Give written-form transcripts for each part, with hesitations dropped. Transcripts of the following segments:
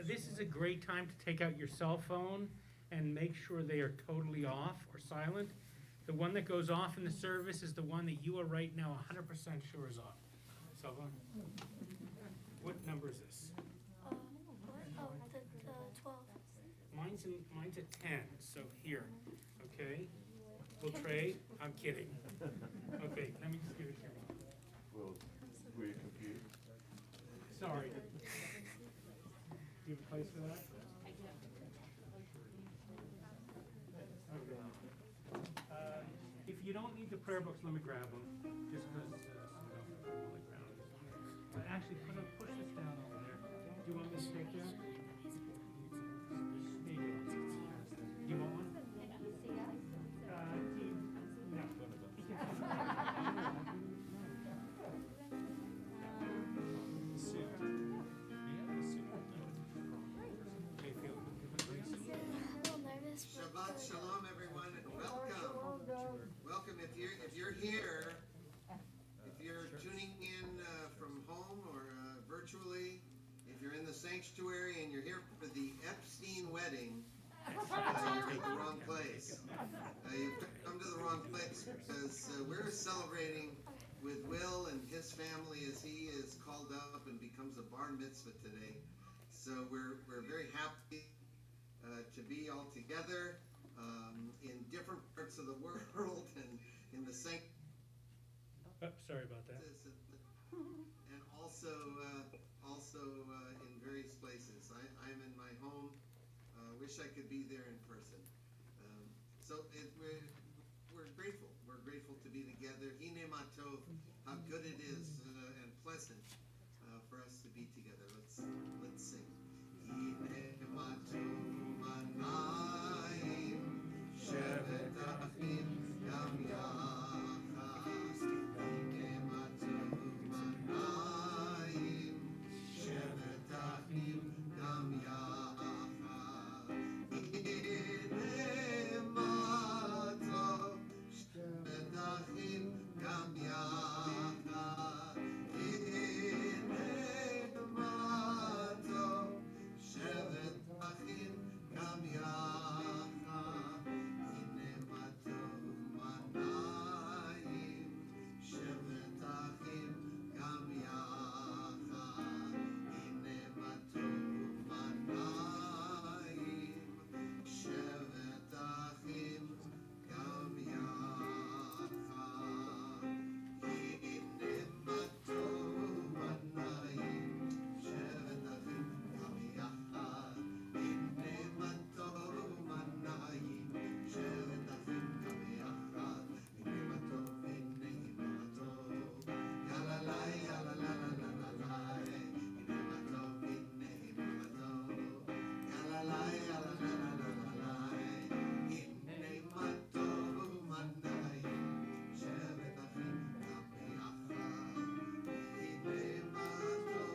This is a great time to take out your cell phone and make sure they are totally off or silent. The one that goes off in the service is the one that you are right now 100% sure is off. Cell phone? What number is this? The 12. Mine's a 10, so here, okay? We'll trade? I'm kidding. Okay, let me just give it here. Well, were you confused? Sorry. Do you have a place for that? Okay. If you don't need the prayer books, let me grab them, just because actually, push this down over there. Do you want me to take that? There you go. Do you want one? Shabbat shalom, everyone, and welcome. Welcome. If you're here, if you're tuning in from home or virtually, if you're in the sanctuary and you're here for the Epstein wedding, you're at the wrong place. You've come to the wrong place because we're celebrating with Will and his family as he is called up and becomes a bar mitzvah today. So we're very happy to be all together in different parts of the world and in the same. Sorry about that. And also in various places. I'm in my home. Wish I could be there in person. We're grateful. We're grateful to be together. Hine matov, how good it is and pleasant for us to be together. Let's sing. Hine matov manayim shevet achim gam yachad. Hine matov manayim shevet achim gam yachad. Hine matov shevet achim gam yachad. Hine matov shevet achim gam yachad. Hine matov manayim shevet achim gam yachad. Hine matov manayim shevet achim gam yachad. Hine matov manayim shevet achim gam yachad. Hine matov manayim shevet achim gam yachad. Hine matov, hine matov. Yalalai, yalalalalai. Hine matov, hine matov. Yalalai, yalalalalai. Hine matov manayim shevet achim gam yachad. Hine matov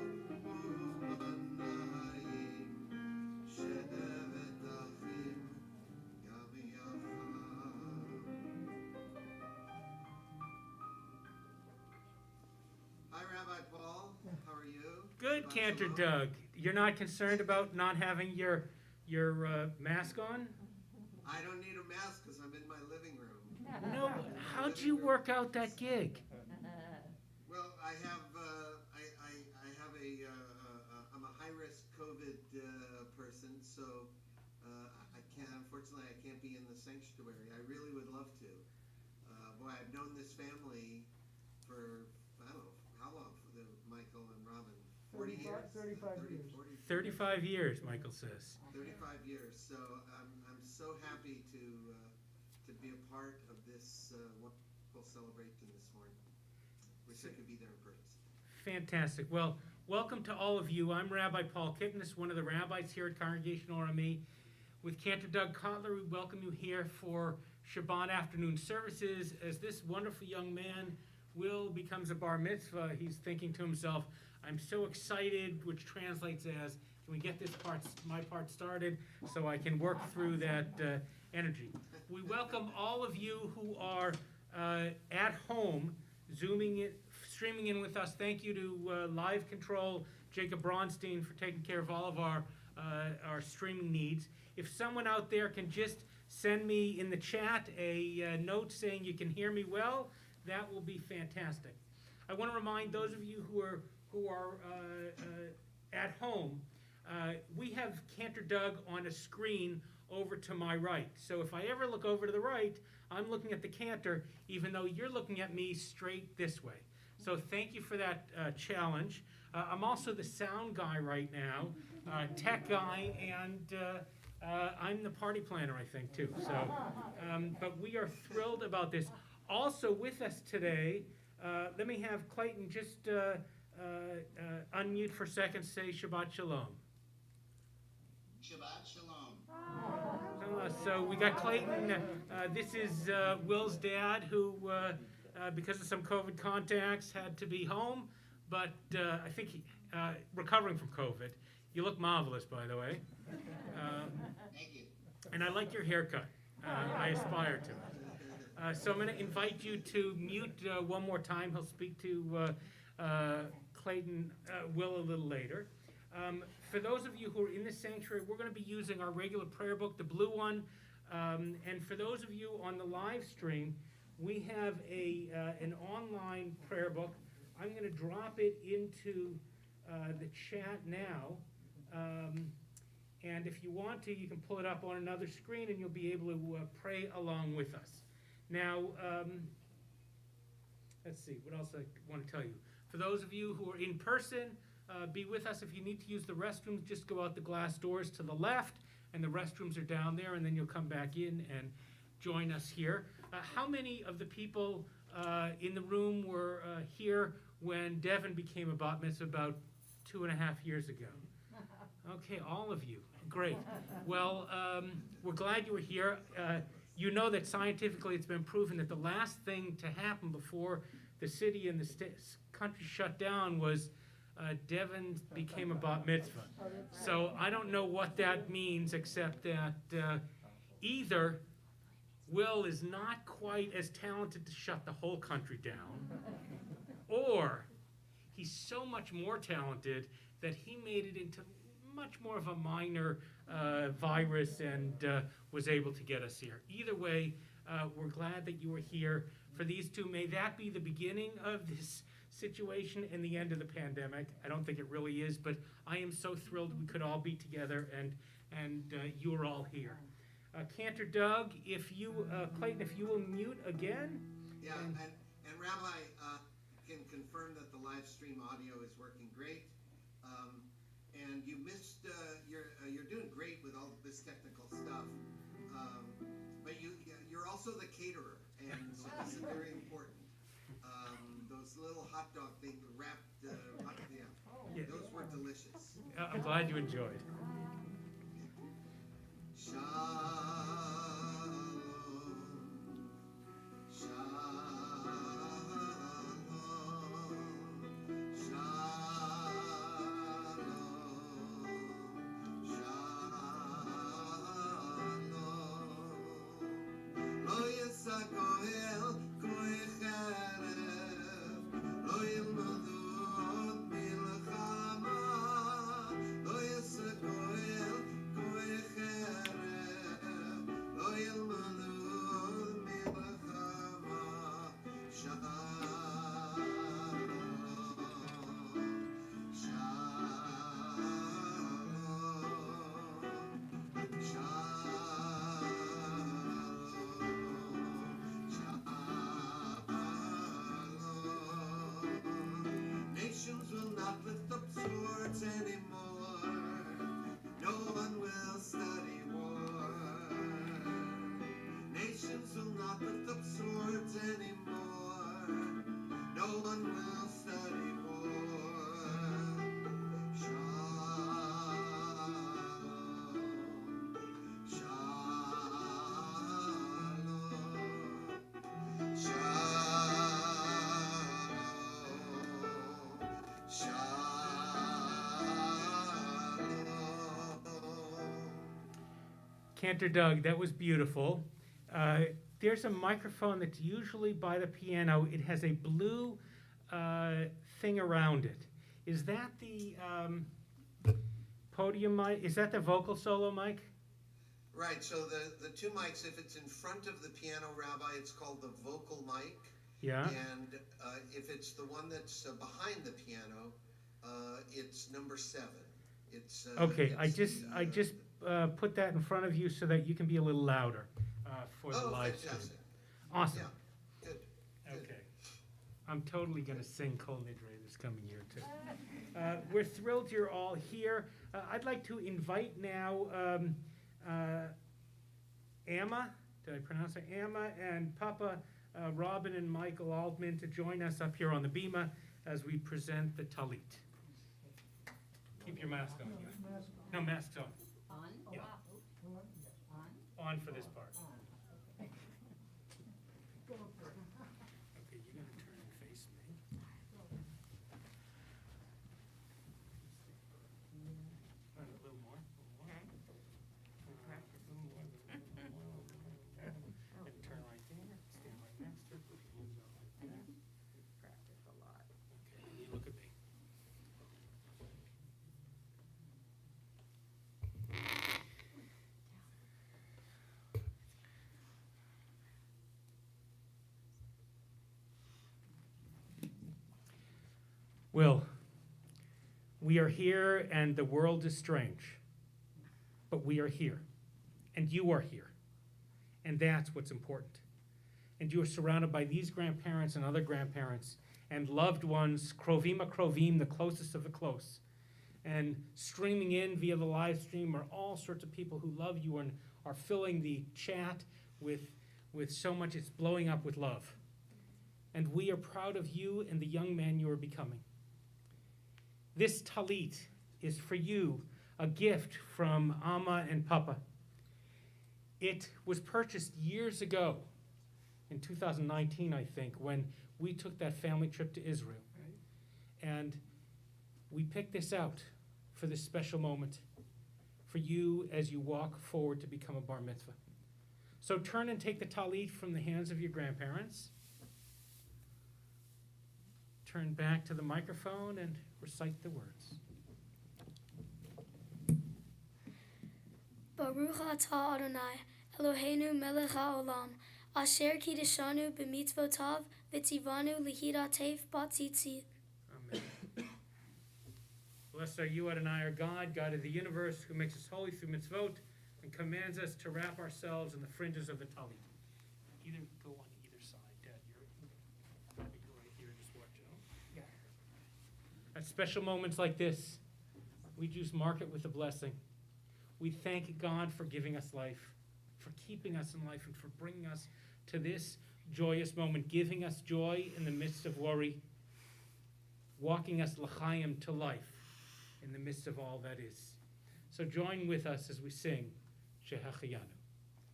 manayim shevet achim gam yachad. Hi, Rabbi Paul. How are you? Good, Shabbat Cantor shalom. Doug. You're not concerned about not having your mask on? I don't need a mask because I'm in my living room. No. How'd you work out that gig? Well, I have I'm a high-risk COVID person, so unfortunately, I can't be in the sanctuary. I really would love to. Boy, I've known this family for, I don't know, how long, Michael and Robin? 40 years? 35 years. 35 years, Michael says. 35 years. So I'm so happy to be a part of this wonderful celebration this morning. Wish I could be there in person. Fantastic. Well, welcome to all of you. I'm Rabbi Paul Kitness, one of the rabbis here at Congregational RME. With Cantor Doug Kotler, we welcome you here for Shabbat afternoon services. As this wonderful young man, Will, becomes a bar mitzvah, he's thinking to himself, I'm so excited, which translates as, can we get my part started so I can work through that energy. We welcome all of you who are at home, streaming in with us. Thank you to Live Control, Jacob Bronstein, for taking care of all of our our streaming needs. If someone out there can just send me in the chat a note saying you can hear me well, that will be fantastic. I want to remind those of you who are at home, we have Cantor Doug on a screen over to my right. So if I ever look over to the right, I'm looking at the Cantor, even though you're looking at me straight this way. So thank you for that challenge. I'm also the sound guy right now, tech guy, and I'm the party planner, I think, too. So, but we are thrilled about this. Also with us today, let me have Clayton just unmute for a second, say Shabbat Shalom. Shabbat Shalom. So we got Clayton. This is Will's dad, who, because of some COVID contacts, had to be home, but I think he, recovering from COVID. You look marvelous, by the way. Thank you. And I like your haircut. I aspire to it. So I'm going to invite you to mute one more time. He'll speak to Clayton, Will, a little later. For those of you who are in the sanctuary, we're going to be using our regular prayer book, the blue one. And for those of you on the live stream, we have an online prayer book. I'm going to drop it into the chat now. And if you want to, you can pull it up on another screen and you'll be able to pray along with us. Now, let's see, what else I want to tell you. For those of you who are in person, be with us. If you need to use the restrooms, just go out the glass doors to the left, and the restrooms are down there, and then you'll come back in and join us here. How many of the people in the room were here when Devin became a bat mitzvah about 2.5 years ago? Okay, all of you. Great. Well, we're glad you were here. You know that scientifically it's been proven that the last thing to happen before the city and the country shut down was Devin became a bat mitzvah. So I don't know what that means, except that either Will is not quite as talented to shut the whole country down, or he's so much more talented that he made it into much more of a minor virus and was able to get us here. Either way, we're glad that you were here. For these two, may that be the beginning of this situation and the end of the pandemic. I don't think it really is, but I am so thrilled we could all be together and you are all here. Cantor Doug, if you, Clayton, if you will mute again. Yeah, and Rabbi can confirm that the live stream audio is working great. And you missed, you're doing great with all this technical stuff. But you're also the caterer, and so this is very important. Those little hot dog things wrapped, yeah, those were delicious. I'm glad you enjoyed. Shalom, shalom, shalom, shalom. Lo yisakoel koe cherev, lo yilmadu od milchama, lo yisakoel koe cherev, lo yilmadu od milchama. Shalom, nations will not lift up swords anymore. No one will study war. Nations will not lift up swords anymore. No one will study war. Shalom, shalom, shalom, shalom. Cantor Doug, that was beautiful. There's a microphone that's usually by the piano. It has a blue thing around it. Is that the podium mic, is that the vocal solo mic? Right, so the two mics, if it's in front of the piano, Rabbi, it's called the vocal mic. Yeah. And if it's the one that's behind the piano, it's number 7. It's Okay, I it's just put that in front of you so that you can be a little louder for the oh, live stream. fantastic. Awesome. Yeah, good. Okay. I'm totally going to sing Kol Nidre this coming year, too. We're thrilled you're all here. I'd like to invite now Amma, did I pronounce it? Amma and Papa Robin and Michael Altman to join us up here on the bima as we present the Talit. Keep your mask on. No, masks on. On? Yeah. On? On for this part. On. Okay, you're going to turn and face me. A little more. A little more. And turn right there. Stand right next to her. Put your hands out like that. Practice a lot. Okay, and you look at me. Will, we are here and the world is strange, but we are here, and you are here, and that's what's important. And you are surrounded by these grandparents and other grandparents and loved ones, krovim krovim, the closest of the close. And streaming in via the live stream are all sorts of people who love you and are filling the chat with so much, it's blowing up with love. And we are proud of you and the young man you are becoming. This talit is for you, a gift from Amma and Papa. It was purchased years ago, in 2019, I think, when we took that family trip to Israel. And we picked this out for this special moment, for you as you walk forward to become a bar mitzvah. So turn and take the talit from the hands of your grandparents. Turn back to the microphone and recite the words. Baruch atah Adonai, Eloheinu melech haolam, asher kiddushanu b'mitzvotav v'tzivanu lihidatef b'tzitzit. Amen. Blessed are you, Adonai, our God, God of the universe, who makes us holy through mitzvot and commands us to wrap ourselves in the fringes of the talit. Either go on either side. Dad, you're right here. Just watch out. Yeah. At special moments like this, we Jews mark it with a blessing. We thank God for giving us life, for keeping us in life, and for bringing us to this joyous moment, giving us joy in the midst of worry, walking us l'chaim to life in the midst of all that is. So join with us as we sing Shehachayanu.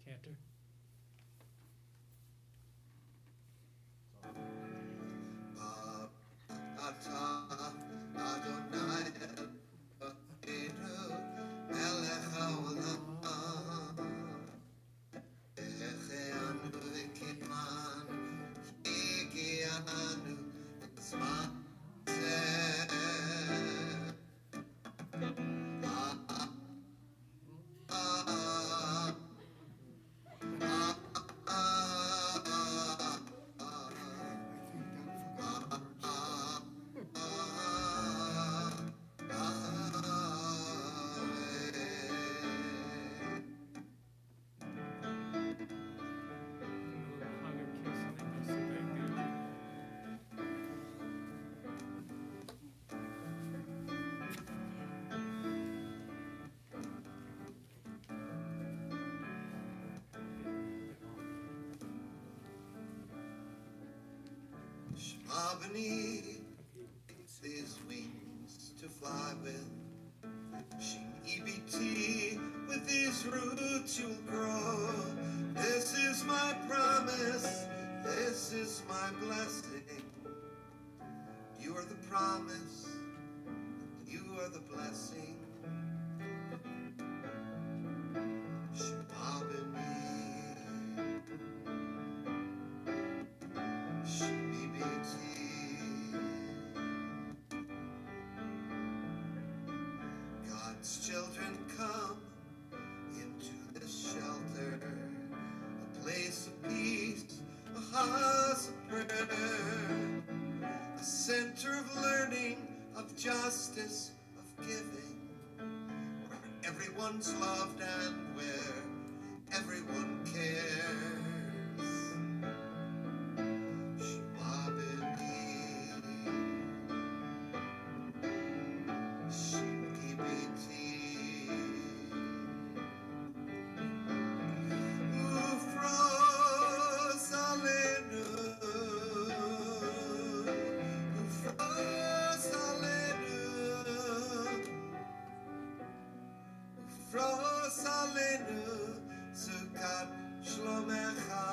Cantor. Atah Adonai Eloheinu melech haolam, Echeanu v'kimanu higianu b'zman zeh. Shema b'ni, these wings to fly with. Shin EBT, with these roots you'll grow. This is my promise, this is my blessing. You are the promise, you are the blessing. Shema b'ni, Shin EBT. God God's children come into this shelter, a place of peace, a house of prayer, a center of learning, of justice, of giving, where everyone's loved and where everyone cares. Shema b'ni, Shimki b'ti, Ufros aleinu, Ufros aleinu, Ufros aleinu, Sukat shlomecha.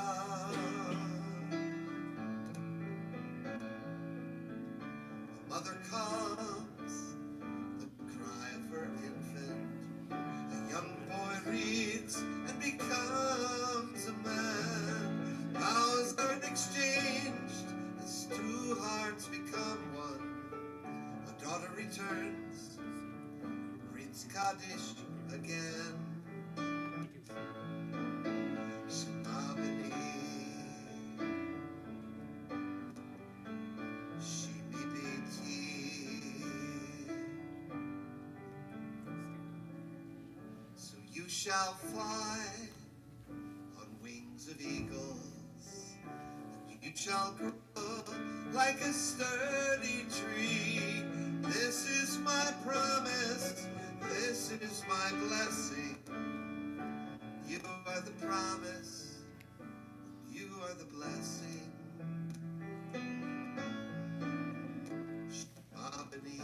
A mother comes, the cry of her infant. A young boy reads and becomes a man. Vows are exchanged as two hearts become one. A daughter returns, reads Kaddish again. Shema b'ni, Shimi b'ti. So you shall fly on wings of eagles, and you shall grow like a sturdy tree. This is my promise, this is my blessing. You are the promise, you are the blessing. Shema b'ni,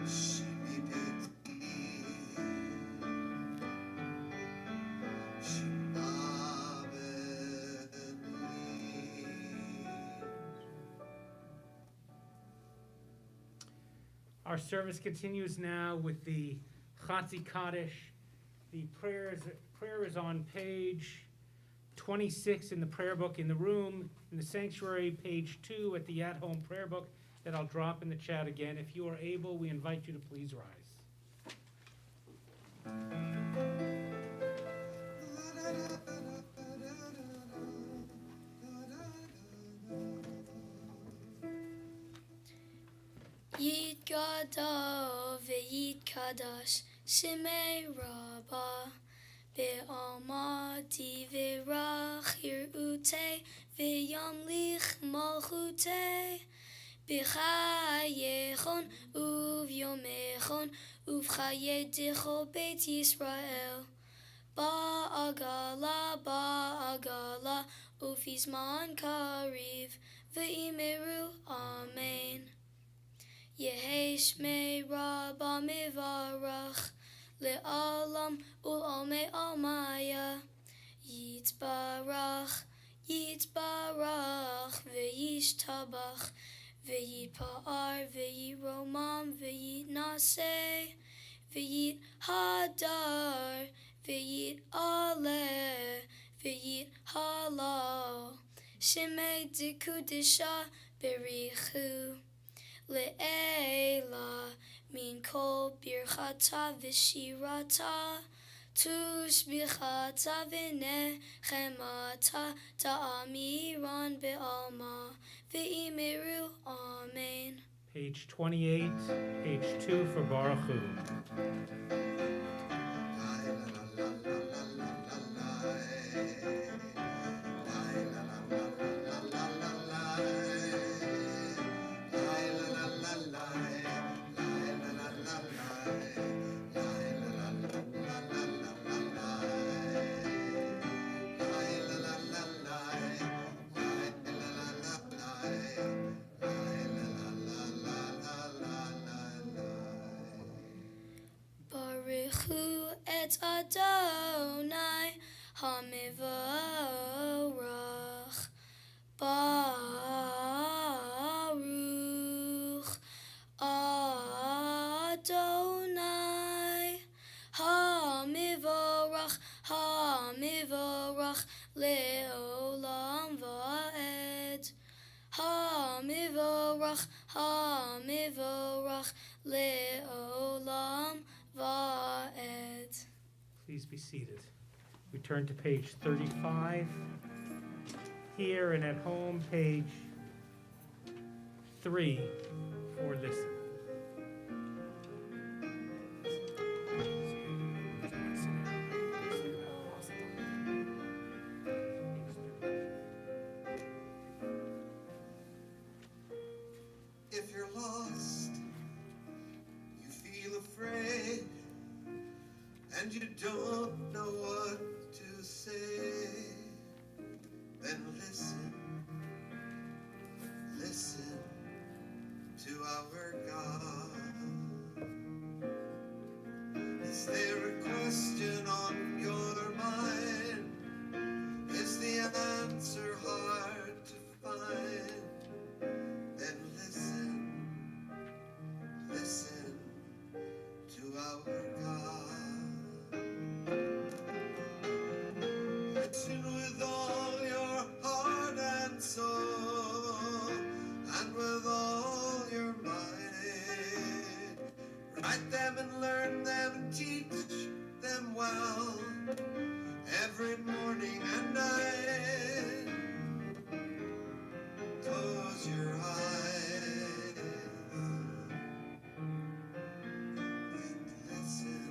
Shimi b'ti, Shema b'ni. Our service continues now with the Chatzi Kaddish. The prayer is on page 26 in the prayer book in the room, in the sanctuary, page 2 at the at-home prayer book that I'll drop in the chat again. If you are able, we invite you to please rise. Yid Gadol v'Yid Kadash Shemei Rabbah Be'almati v'Rach Hirute v'Yamlich Malchute B'chayechon uvyomechon uvchayedecho Beit Yisrael Ba'agala ufizman kariv v'imeru Amen. Yehi Shmei Rabbah Mivarach Le'alam Ul'almei Almaya Yitbarach Ve'yishtabach Ve'yitpa'ar Ve'yiromam Ve'yitnaseh Ve'yithadar Ve'yit'aleh Ve'yithalal Shemei Dekudisha Berichu Le'ela min kol birchata v'shirata tushbichata v'nechemata ta'amiran be'alma v'imeru Amen. Page 28, page 2 for Baruch Hu. Baruchu et Adonai Hamivorach Baruch Adonai Hamivorach Le'olam va'ed hamivorach, hamivorach, leolam va'ed. Please be seated. We turn to page 35. Here and at home, page 3 for listen. If you're lost, you feel afraid, and you don't know what to say, then listen, listen to our God. Is there a question on your mind? Is the answer hard to find? Then listen, listen to our God. Listen with all your heart and soul, and with all your might. Write them and learn them and teach them well, every morning and night. Close your eyes and listen.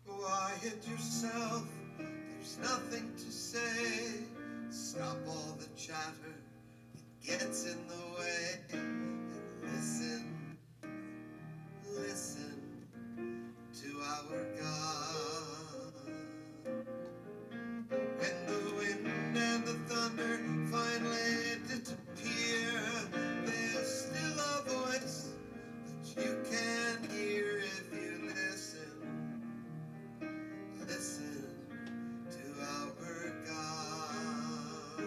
Quiet yourself, there's nothing to say. Stop all the chatter, it gets in the way. And listen, listen to our God. When the wind and the thunder finally disappear, there's still a voice that you can hear if you listen. Listen to our God.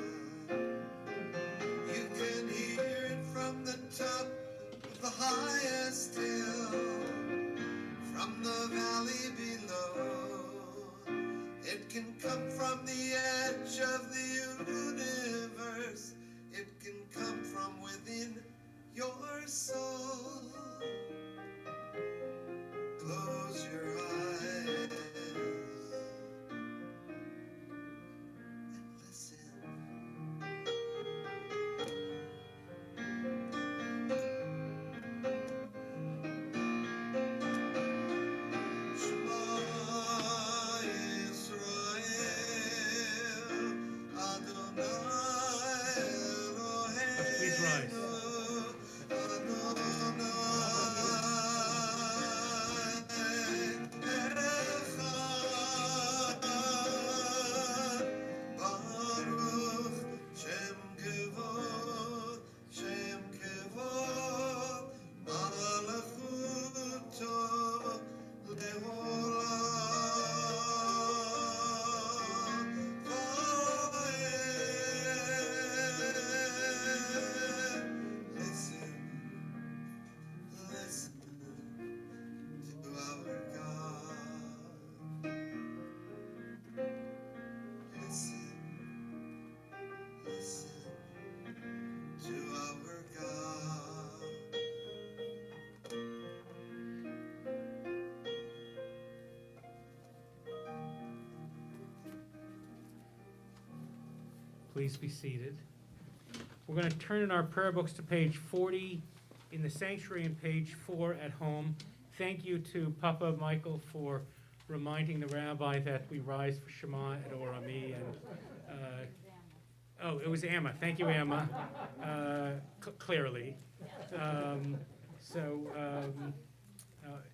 You can hear it from the top of the highest hill, from the valley below. It can come from the edge of the universe. It can come from within your soul. Close your eyes and listen. Shema Yisrael, Adonai Eloheinu, Please rise. Adonai Echad, Baruch Shem Kevod, Malachuto Leolam Vaed. Listen, listen to our God. Listen, listen to our God. Please be seated. We're going to turn in our prayer books to page 40 in the sanctuary and page 4 at home. Thank you to Papa Michael for reminding the rabbi that we rise for Shema at Orami. And oh, it was Amma. Thank you, Amma. Clearly.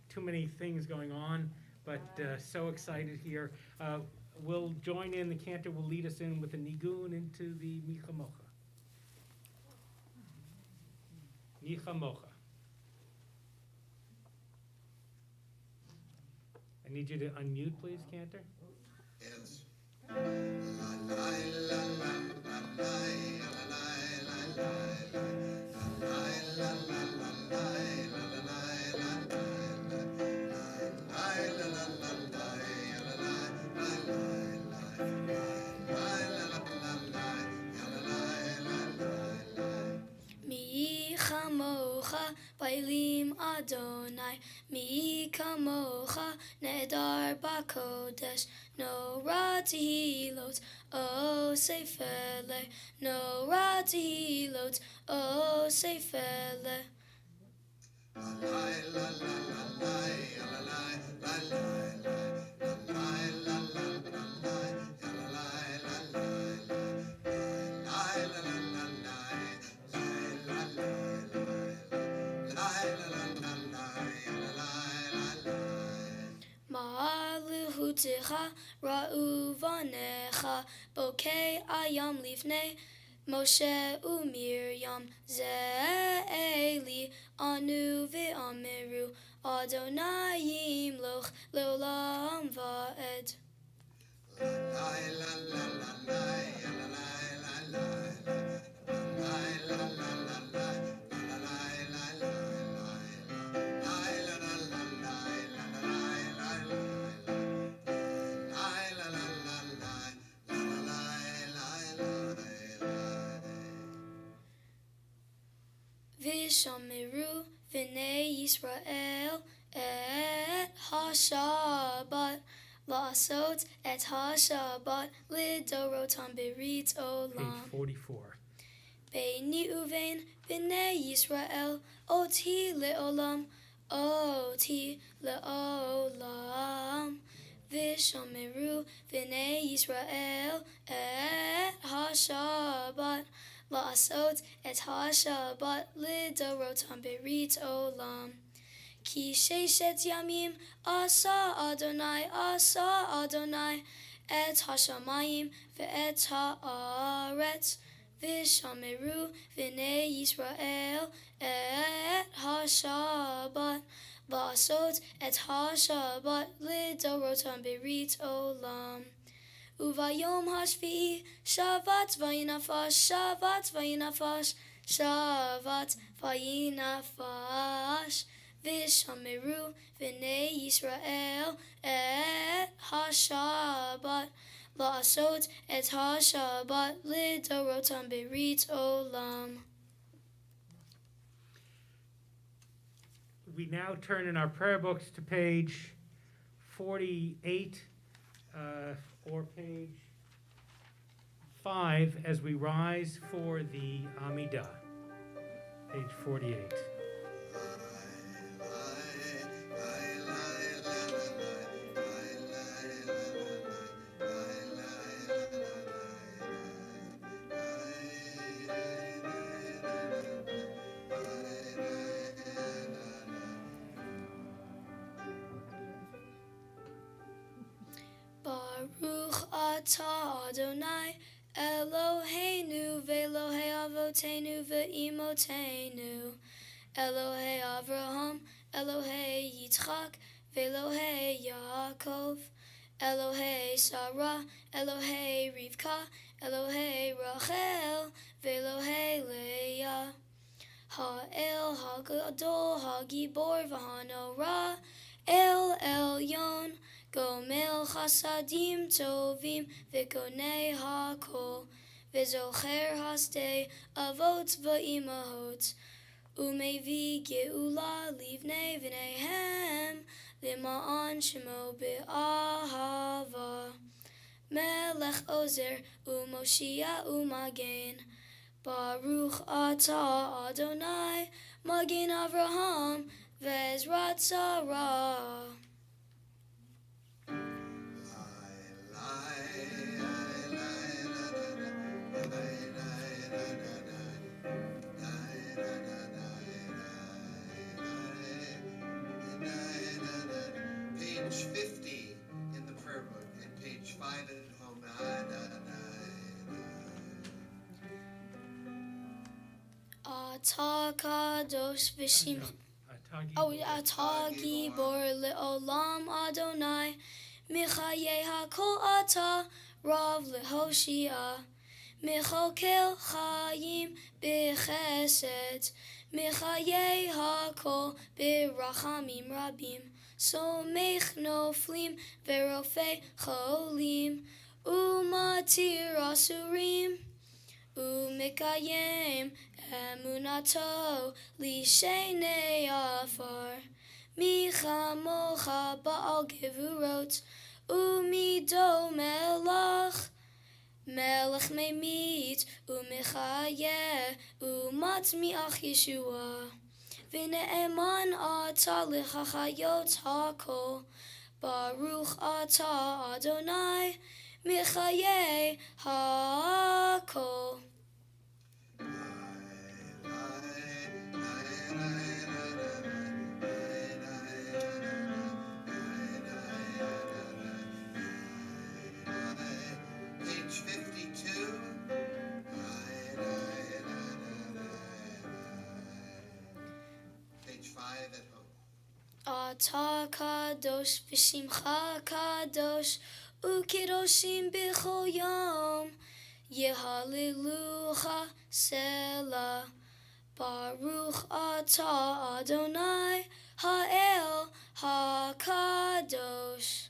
Too many things going on, but so excited here. We'll join in. The cantor will lead us in with a nigun into the Micha Mocha. Micha Mocha. I need you to unmute, please, cantor. Yes. La la la la la la la la la la la. Pailim Adonai, mi kamocha, nedar bakodesh, no ratihilot, o seifele, no ratihilot, o seifele. Ma'aluhutecha ra'u vanecha bokeh ayam lifnei Moshe u'Miriam ze'eli anu ve'amiru Adonai yimloch leolam va'ed. Vishomeru v'nei Yisrael et ha-Shabbat la'asot et ha-Shabbat lidorotam berit Page olam. 44. Beini uvein b'nei Yisrael oti le'olam, oti le'olam. Vishomeru v'nei Yisrael et ha-Shabbat la'asot et ha-Shabbat lidorotam berit olam. Ki sheshet yamim asa Adonai et hashamayim ve'et ha'aretz vishameru v'nei Yisrael et ha-Shabbat la'asot et ha-Shabbat lidorotam berit olam. Uvayom hashvi'i shavat vayinafash, shavat vayinafash, shavat vayinafash. Vishameru v'nei Yisrael et ha-Shabbat la'asot et ha-Shabbat lidorotam berit olam. We now turn in our prayer books to page 48 or page 5 as we rise for the Amidah. Page 48. Baruch atah Adonai Eloheinu ve'Elohei avotenu ve'imotenu Elohei Avraham, Elohei Yitzchak ve'Elohei Yaakov Elohei Sarah, Elohei Rivka, Elohei Rachel ve'Elohei Leah Ha'el Ha'gadol Ha'gibor v'Hanorah El Elyon Gomel chasadim tovim v'konei hakol v'zocher hasdei avot v'imahot umevi geula livnei v'neihem lima'an shemo be'ahava melech ozer u'moshia u'magen Baruch atah Adonai Magen Avraham v'ezrat Sarah. Page 50 in the prayer book and page 5 at home. Atah kadosh v'shim. Atagi. Atah gibor le'olam Adonai Michaye hakol atah Rav lehoshia Michokel chayim b'chesed Michaye hakol b'rachamim rabim Somech noflim ve'rofei cholim Umatir asurim Umekayem Emunato lishenei afar. Michamocha ba'al gevurot. Umido melach. Melech memit u'mechayeh u'matmiach Yeshua. V'ne'eman ata l'chachayot hakol. Baruch ata Adonai Mechayeh hakol. Page 52. Page 5 at home. Ata kadosh v'shimcha kadosh u'kidoshim b'chol yom Yehalilucha Selah. Baruch ata Adonai ha'el ha'kadosh.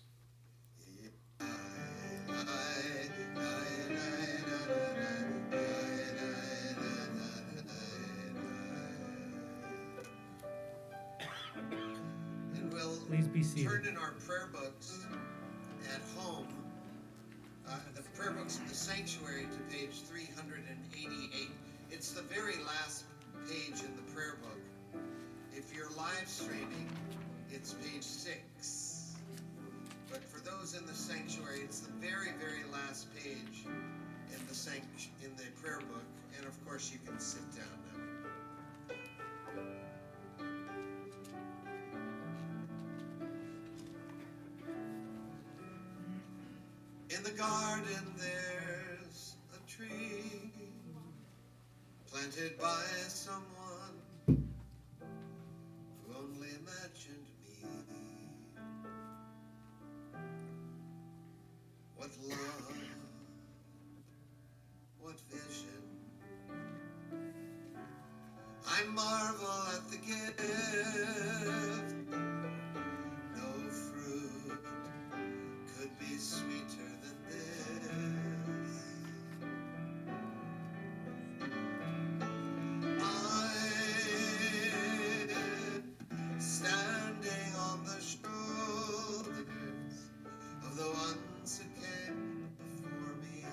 And we'll Please be seated. turn in our prayer books at home, the prayer books of the sanctuary, to page 388. It's the very last page in the prayer book. If you're live streaming, it's page 6. But for those in the sanctuary, it's the very, very last page in the prayer book. And of course, you can sit down now. In the garden there's a tree planted by someone who only imagined me. What love, what vision. I marvel at the gift. No fruit could be sweeter than this. I'm standing on the shoulders of the ones who came before me.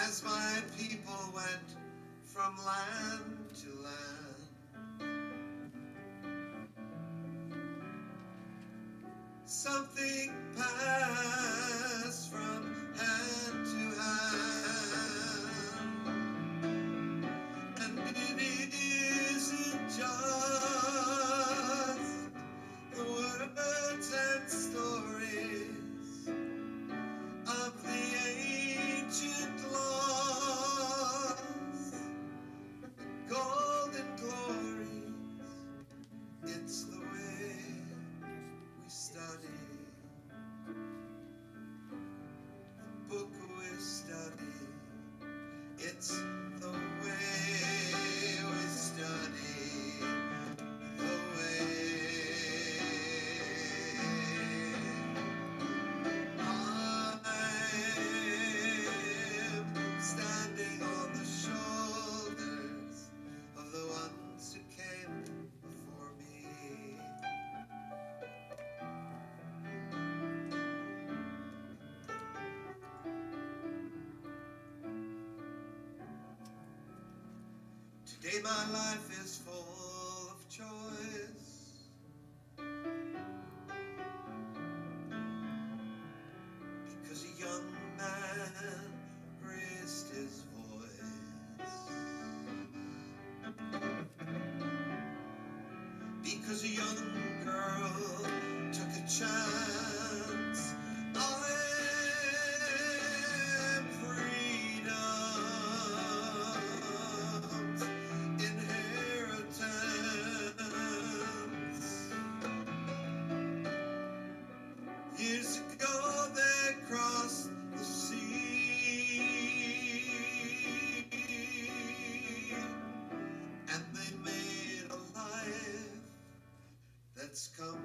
As my people went from land to land, something passed from hand to hand, and it isn't just the words and stories of the ancient laws, golden glories. It's the way we study, the book we study. It's the way we study, the way. I'm standing on the shoulders of the ones who came before me. Today my life is full of choice. Because a young man raised his voice. Because a young girl took a chance. I am freedom's inheritance. Years ago they crossed the sea, and they made a life that's come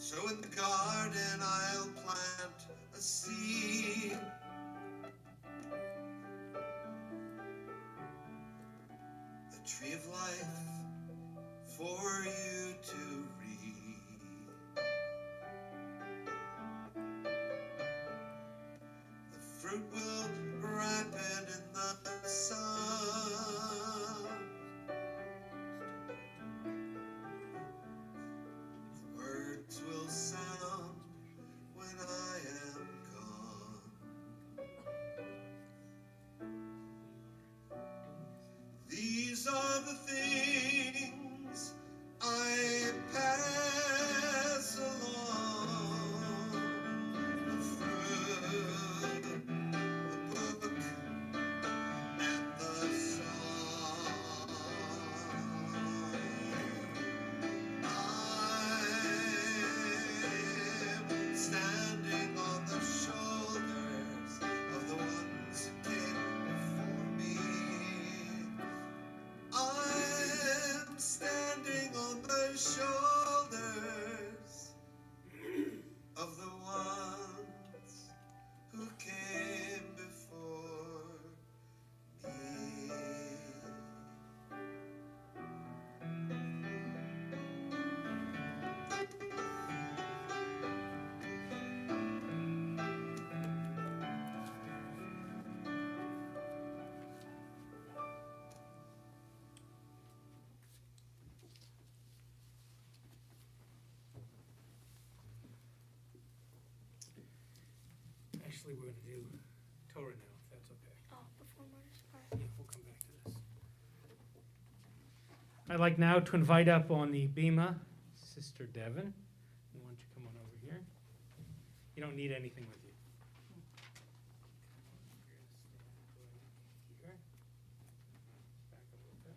So in the garden I'll plant a seed. The tree of life for you to read. The fruit will ripen in the sun. The words will sound when I am gone. These are the things I pass along. The fruit, the book, and the song. I'm standing on the shoulders of the ones who came before me. I'm standing on the shoulders of the ones who came before me. Actually, we're gonna do Torah now, if that's okay. Oh, before Martyrs. Yeah, we'll come back to this. I'd like now to invite up on the bima Sister Devon. Why don't you come on over here? You don't need anything with you. Here. Back up a little bit.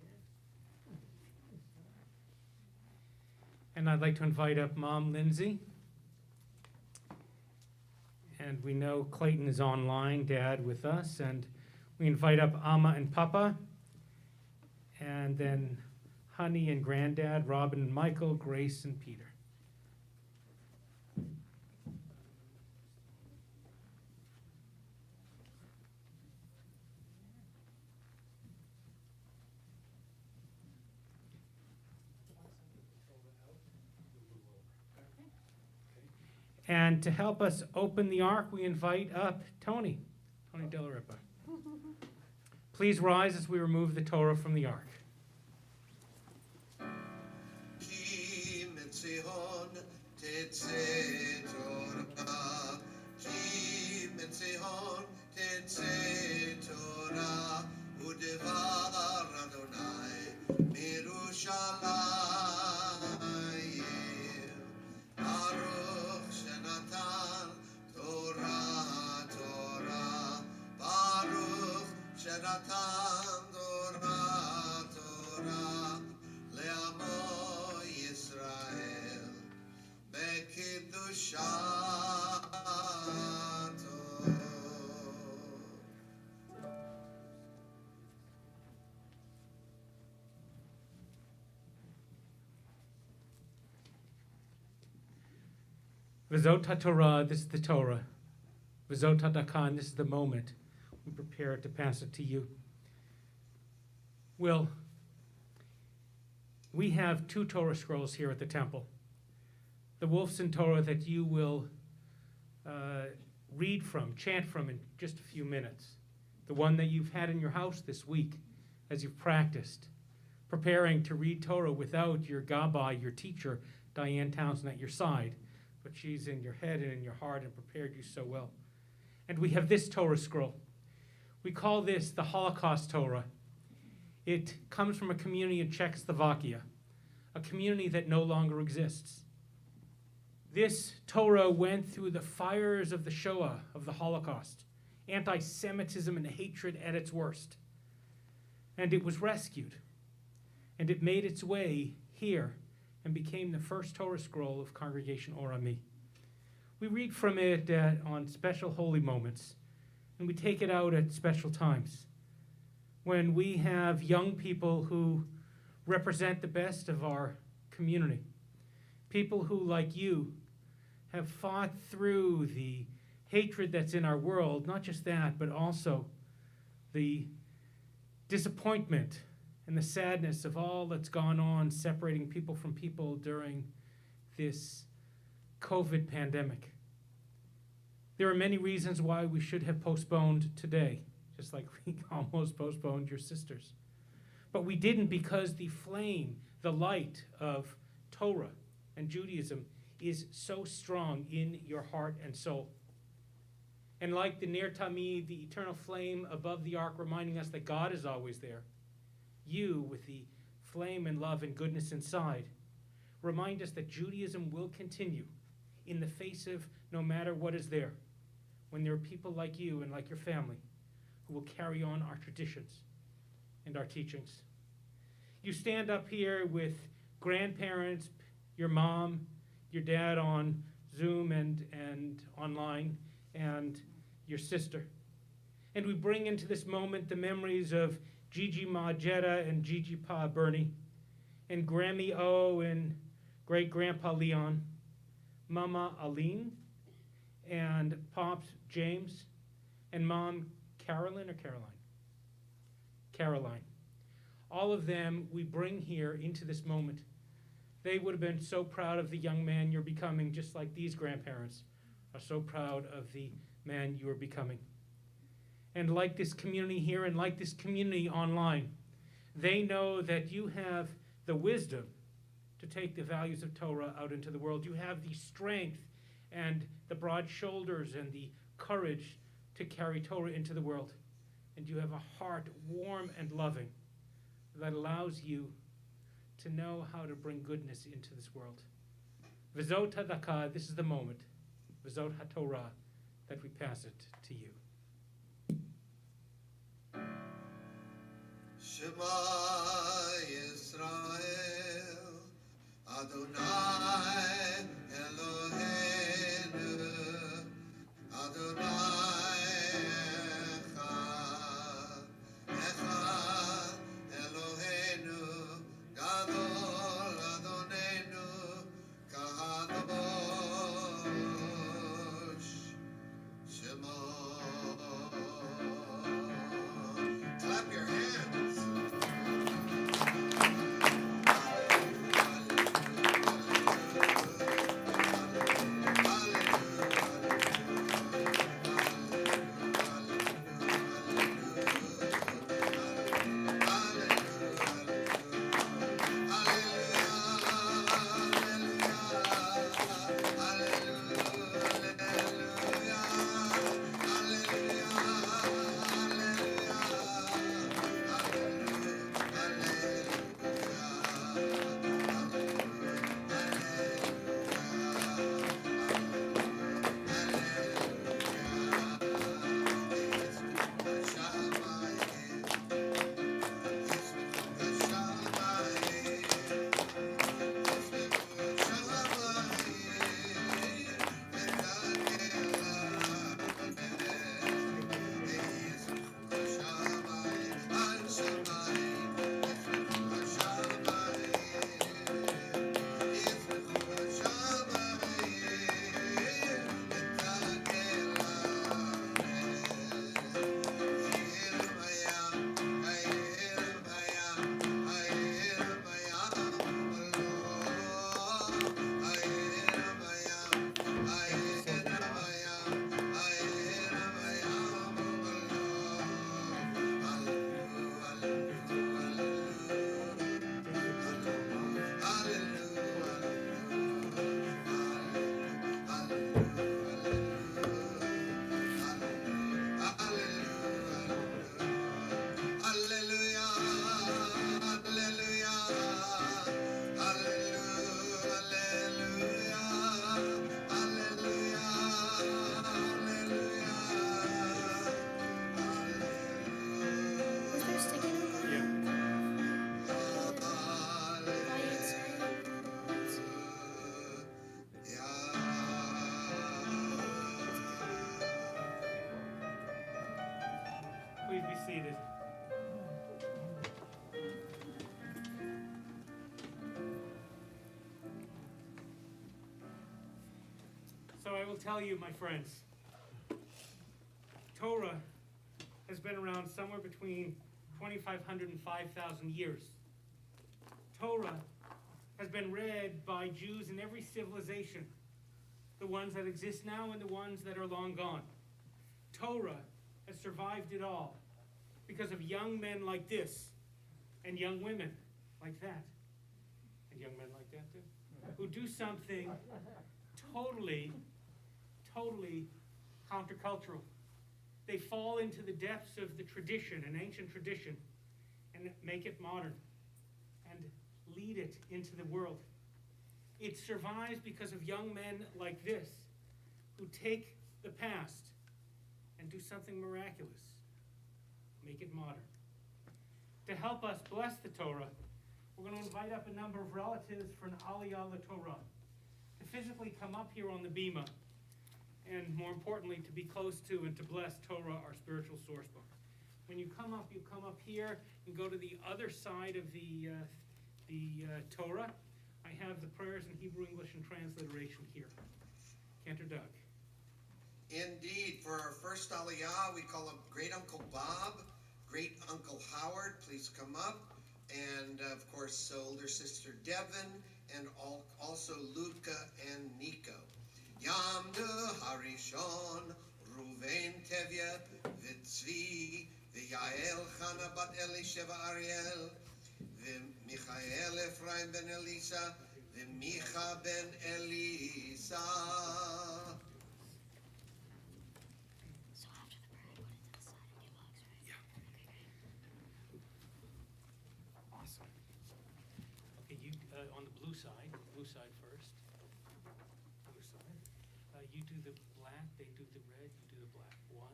Here. And I'd like to invite up Mom Lindsay. And we know Clayton is online, Dad with us, and we invite up Amma and Papa, and then Honey and Granddad, Robin and Michael, Grace and Peter. And to help us open the ark, we invite up Tony Della Ripa. Please rise as we remove the Torah from the ark. Ki Mitzvah tetzeh Torah, Ki Mitzvah tetzeh Torah, u'devar Adonai mirushalayim, Baruch shenatan Torah, Torah, Baruch shenatan Torah, Torah, le'amo Yisrael, bekiddushato. V'zot HaTorah, this is the Torah. V'zot HaDakan, this is the moment. We prepare to pass it to you. Will, we have 2 Torah scrolls here at the temple. The Wolfson Torah that you will read from, chant from in just a few minutes. The one that you've had in your house this week as you've practiced, preparing to read Torah without your Gabbai, your teacher, Diane Townsend, at your side. But she's in your head and in your heart and prepared you so well. And we have this Torah scroll. We call this the Holocaust Torah. It comes from a community in Czechoslovakia, a community that no longer exists. This Torah went through the fires of the Shoah, of the Holocaust, anti-Semitism and hatred at its worst. And it was rescued. And it made its way here and became the first Torah scroll of Congregation Or Ami. We read from it on special holy moments, and we take it out at special times. When we have young people who represent the best of our community, People who, like you, have fought through the hatred that's in our world, not just that, but also the disappointment and the sadness of all that's gone on separating people from people during this COVID pandemic. There are many reasons why we should have postponed today, just like we almost postponed your sisters. But we didn't, because the flame, the light of Torah and Judaism is so strong in your heart and soul. And like the Ner Tamid, the eternal flame above the ark, reminding us that God is always there, you, with the flame and love and goodness inside, remind us that Judaism will continue in the face of no matter what is there, when there are people like you and like your family who will carry on our traditions and our teachings. You stand up here with grandparents, your mom, your dad on Zoom and online, and your sister. And we bring into this moment the memories of Gigi Ma Jetta and Gigi Pa Bernie, and Grammy O and great-grandpa Leon, Mama Aline, and Pops James, and Mom Caroline. All of them we bring here into this moment. They would have been so proud of the young man you're becoming, just like these grandparents are so proud of the man you are becoming. And like this community here and like this community online, they know that you have the wisdom to take the values of Torah out into the world. You have the strength and the broad shoulders and the courage to carry Torah into the world. And you have a heart warm and loving that allows you to know how to bring goodness into this world. V'zot hadakah, this is the moment, v'zot haTorah, that we pass it to you. Shema Yisrael, Adonai Eloheinu, Adonai Echad, Echad Eloheinu, Gadol Adonenu, Kadosh, Shema. Clap your hands. Was there sticky note? Yeah. Please be seated. I will tell you, my friends, Torah has been around somewhere between 2,500 and 5,000 years. Torah has been read by Jews in every civilization, the ones that exist now and the ones that are long gone. Torah has survived it all because of young men like this and young women like that and young men like that too, who do something totally countercultural. They fall into the depths of the tradition, an ancient tradition, and make it modern and lead it into the world. It survives because of young men like this who take the past and do something miraculous, make it modern. To help us bless the Torah, we're going to invite up a number of relatives for an Aliyah LaTorah to physically come up here on the bima, and more importantly, to be close to and to bless Torah, our spiritual source book. When you come up here and go to the other side of the Torah. I have the prayers in Hebrew, English, and transliteration here. Cantor Doug. Indeed, for our first Aliyah, we call up Great Uncle Bob, Great Uncle Howard, please come up, and of course, older sister Devin, and also Ludka and Nico. Yamdu Harishon, Ruvain Tevye, Vitzvi, V'Yael Chana Bat Elisheva Ariel, V'Michael Ephraim ben Elisa, V'Micha ben Elisa. So after the prayer, I put it to the side and you box, right? Yeah. Awesome. Okay, you on the blue side first. Blue side. You do the black, they do the red, you do the black. 1,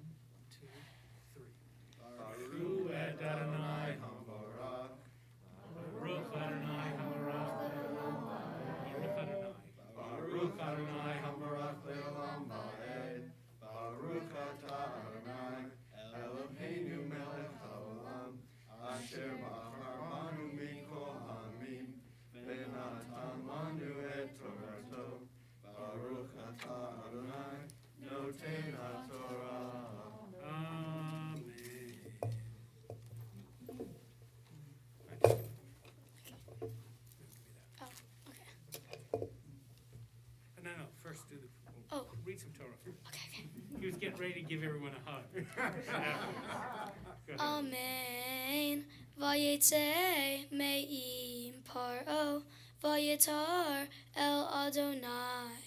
2, 3. Baruch et Adonai Hambarach. Baruch Adonai Hamarach Baruch Adonai. Baruch Adonai Hambarach le'olam va'ed. Baruch atah Adonai Eloheinu melech haolam asher b'charanu mikol ha'amim v'natan lanu et torato. Baruch atah Adonai noten ha'torah. Amen. Oh, okay. No, first do the, Oh. read some Torah. Okay. He was getting ready to give everyone a hug. Go ahead. Amen. Vayetze me'im paro, vayetar el Adonai.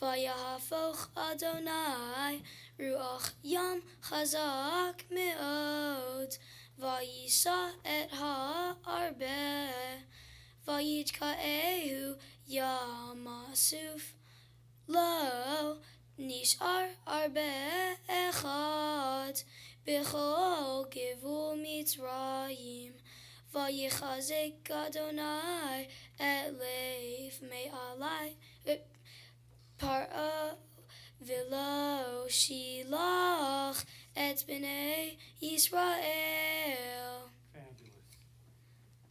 Vayahafoch Adonai, ruach yam chazak me'od. Vayisa et ha'arbe, vayitkaehu yamasuf. Lo nishar arbe echad, b'chol givul Mitzrayim. Vayichazek Adonai et leif me'alai Paro v'lo shilach et b'nei Yisrael. Fabulous.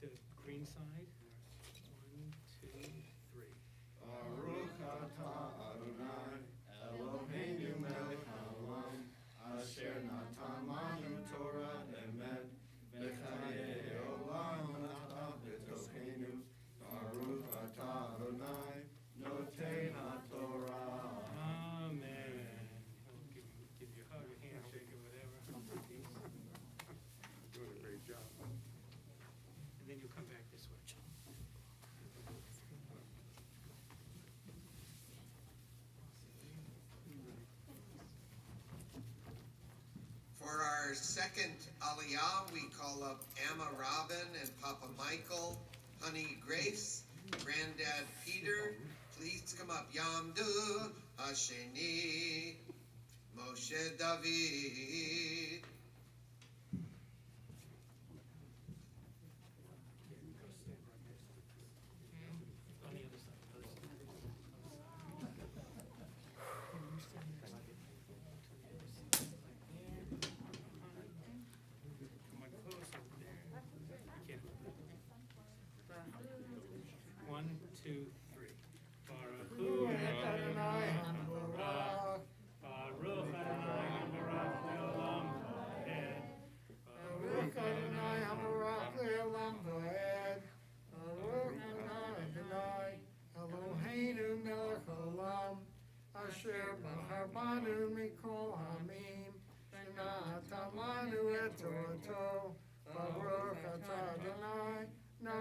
The green side. 1, 2, 3. Baruch atah Adonai Eloheinu melech haolam asher natan lanu Torah emet v'chayei olam atah b'tocheinu. Baruch atah Adonai noten ha'torah. Amen. He'll give you a hug, a handshake, or whatever. Doing a great job. And then you'll come back this way. For our second Aliyah, we call up Amma Robin and Papa Michael, Honey Grace, Granddad Peter. Please come up. Yamdu Hasheni, Moshe David. On the other side. Come on close over there. Can't. 1, 2, 3. Baruch Adonai Hamarach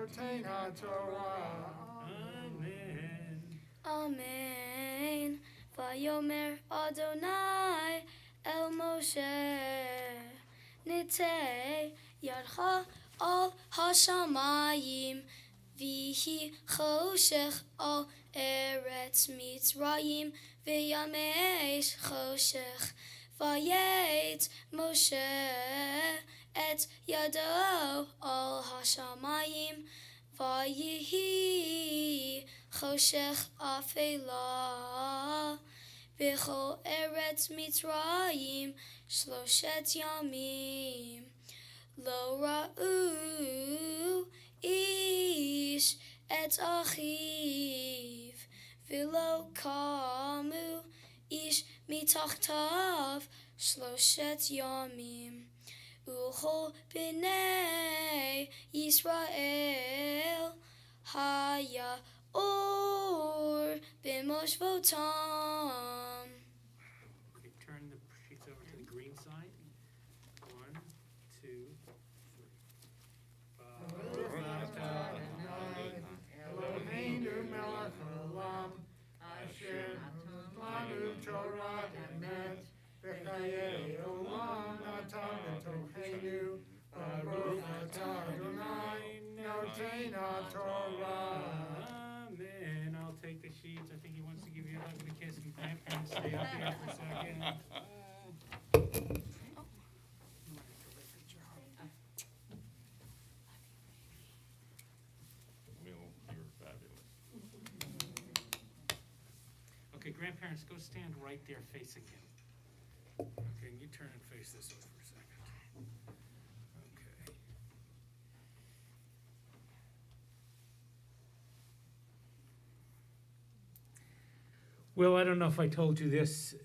Notena Torah. Amen. Amen. Vayomer Adonai El Moshe Nitei Yadcha al Hashamayim Vihi Choshech al Eretz Mitzrayim V'yamesh Choshech Vayetz Moshe et Yado al Hashamayim Vayihi Choshech Afela B'chol Eretz Mitzrayim Shloshet Yamim Lo Ra'u Ish Et Achiv V'lo Kamu Ish Mitachtav Shloshet Yamim Uchol B'nei Yisrael Haya Or B'moshvotam. Okay, turn the sheets over to the green side. 1, 2, 3. Baruch atah Eloheinu melech haolam, asher natan Torah emet, v'chayei olam natan b'tocheinu. Baruch atah Adonai notena Torah. Amen. I'll take the sheets. I think he wants to give you a hug and a kiss, and grandparents stay up here for a second. You're fabulous. Okay, grandparents, go stand right there facing him. Okay, and you turn and face this way for a second. Okay. Well, I don't know if I told you this,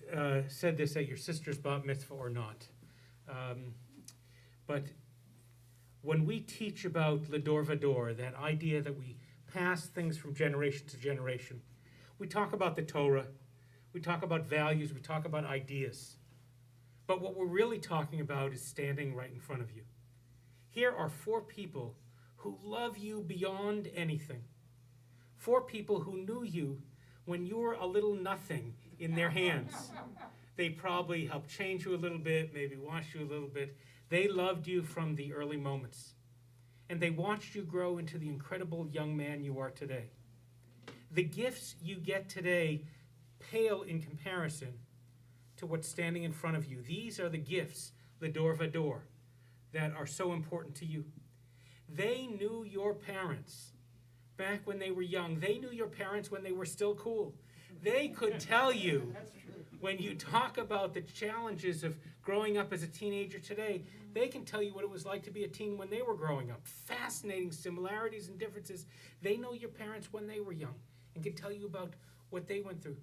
said this at your sister's bat mitzvah or not. But when we teach about Ledor Vador, that idea that we pass things from generation to generation, we talk about the Torah, we talk about values, we talk about ideas. But what we're really talking about is standing right in front of you. Here are 4 people who love you beyond anything. 4 people who knew you when you were a little nothing in their hands. They probably helped change you a little bit, maybe wash you a little bit. They loved you from the early moments. And they watched you grow into the incredible young man you are today. The gifts you get today pale in comparison to what's standing in front of you. These are the gifts, Ledor Vador, that are so important to you. They knew your parents back when they were young. They knew your parents when they were still cool. They could tell you, when you talk about the challenges of growing up as a teenager today, they can tell you what it was like to be a teen when they were growing up. Fascinating similarities and differences. They know your parents when they were young and can tell you about what they went through.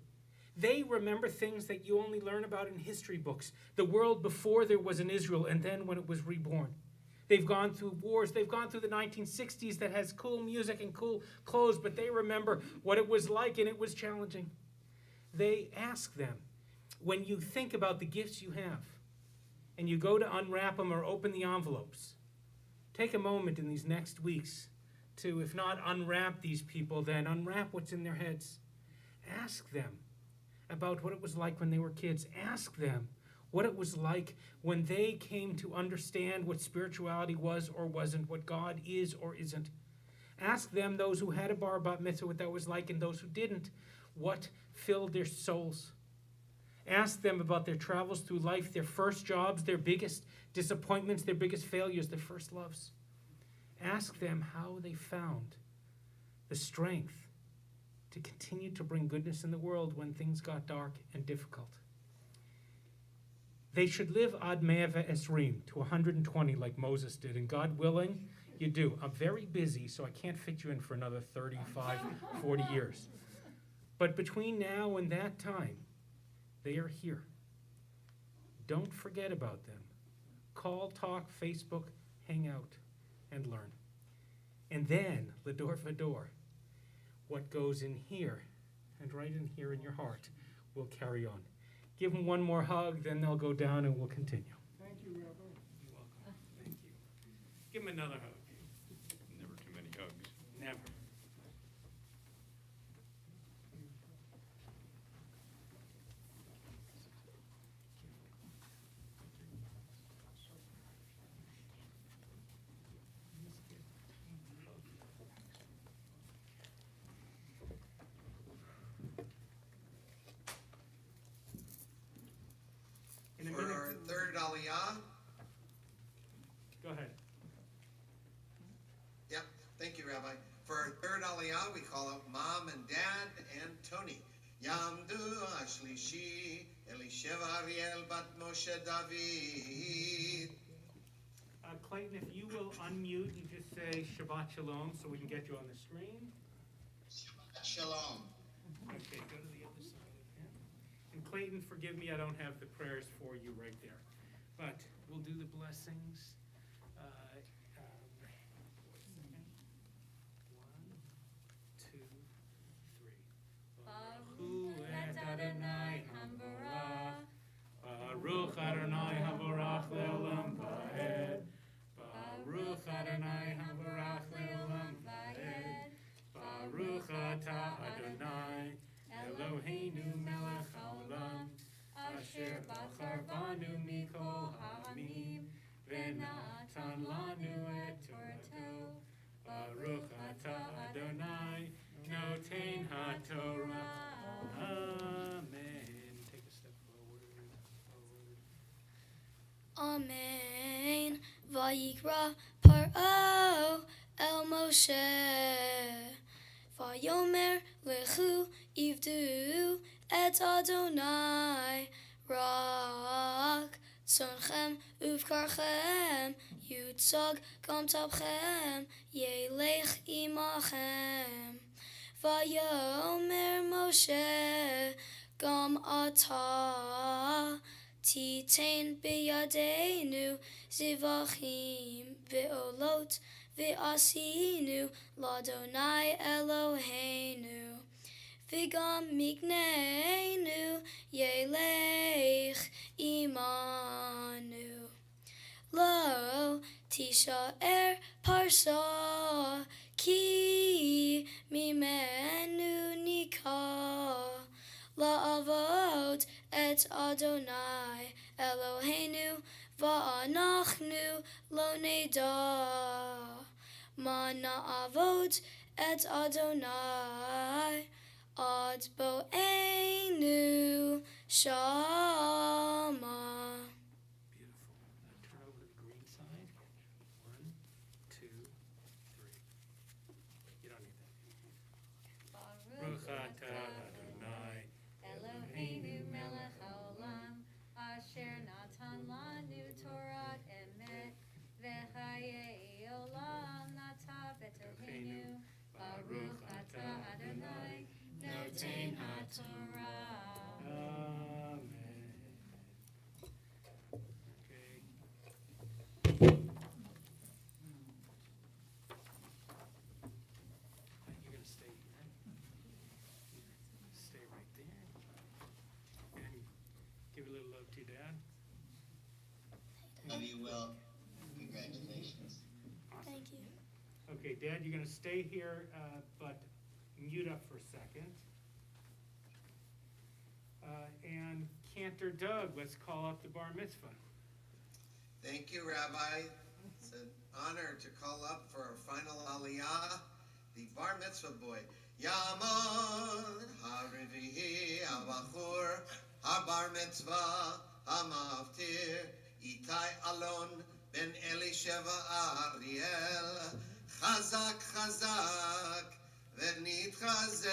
They remember things that you only learn about in history books. The world before there was an Israel and then when it was reborn. They've gone through wars. They've gone through the 1960s that has cool music and cool clothes, but they remember what it was like, and it was challenging. They ask them, when you think about the gifts you have, and you go to unwrap them or open the envelopes, take a moment in these next weeks to, if not unwrap these people, then unwrap what's in their heads. Ask them about what it was like when they were kids. Ask them what it was like when they came to understand what spirituality was or wasn't, what God is or isn't. Ask them, those who had a bar bat mitzvah, what that was like, and those who didn't, what filled their souls. Ask them about their travels through life, their first jobs, their biggest disappointments, their biggest failures, their first loves. Ask them how they found the strength to continue to bring goodness in the world when things got dark and difficult. They should live ad me'ava esrim, to 120 like Moses did, and God willing, you do. I'm very busy, so I can't fit you in for another 35, 40 years. But between now and that time, they are here. Don't forget about them. Call, talk, Facebook, hang out, and learn. And then, Ledor Vador, what goes in here and right in here in your heart will carry on. Give them one more hug, then they'll go down and we'll continue. Thank you, Rabbi. You're welcome. Thank you. Give them another hug. Never too many hugs. Never. In a For minute, our third aliyah, go ahead. yep, thank you, Rabbi. For our third aliyah, we call out Mom and Dad and Tony. Yamdu Ashlishi Elisheva Ariel Bat Moshe David. Clayton, if you will unmute and just say Shabbat Shalom so we can get you on the screen. Shalom. Okay, go to the other side of him. And Clayton, forgive me, I don't have the prayers for you right there. But we'll do the blessings. One, two, three. Baruch et Adonai Hamborach. Baruch Adonai Hamborach le'olam va'ed. Baruch Adonai Hamborach le'olam va'ed. Baruch atah Adonai Eloheinu melech haolam asher bachar banu mikol ha'amim v'natan lanu et Torato. Baruch atah Adonai noten haTorah. Amen. Take a step forward. Amen. Vayikra Paro El Moshe. Vayomer lechu ivdu et Adonai. Rak tzonchem uvkarchem. Yutzag gam tabchem. Yelech imachem. Vayomer Moshe gam atah. Titain biyadenu zivachim ve'olot ve'asinu ladonai Eloheinu v'gam mikneinu yelech imanu lo tishaer parsa ki mimenu nikah la'avod et Adonai Eloheinu va'anachnu lo neda ma na'avod et Adonai ad bo'enu shama. Beautiful. Now turn over to the green side. One, two, three. You don't need that. Baruch atah Adonai Eloheinu melech haolam, asher natan lanu Torah emet, v'chayei olam nata b'toheinu. Baruch atah Adonai, noten haTorah. Amen. Okay. You're gonna stay here. Stay right there. And give a little love to your dad. Love you, Will. Congratulations. Thank you. Okay, Dad, you're gonna stay here, but mute up for a second. And Cantor Doug, let's call up the bar mitzvah. Thank you, Rabbi. It's an honor to call up for our final aliyah, the bar mitzvah boy. Yamod harivihi abachur habar mitzvah hamavtir Itai Alon ben Elisheva Ariel chazak chazak v'nitchazek.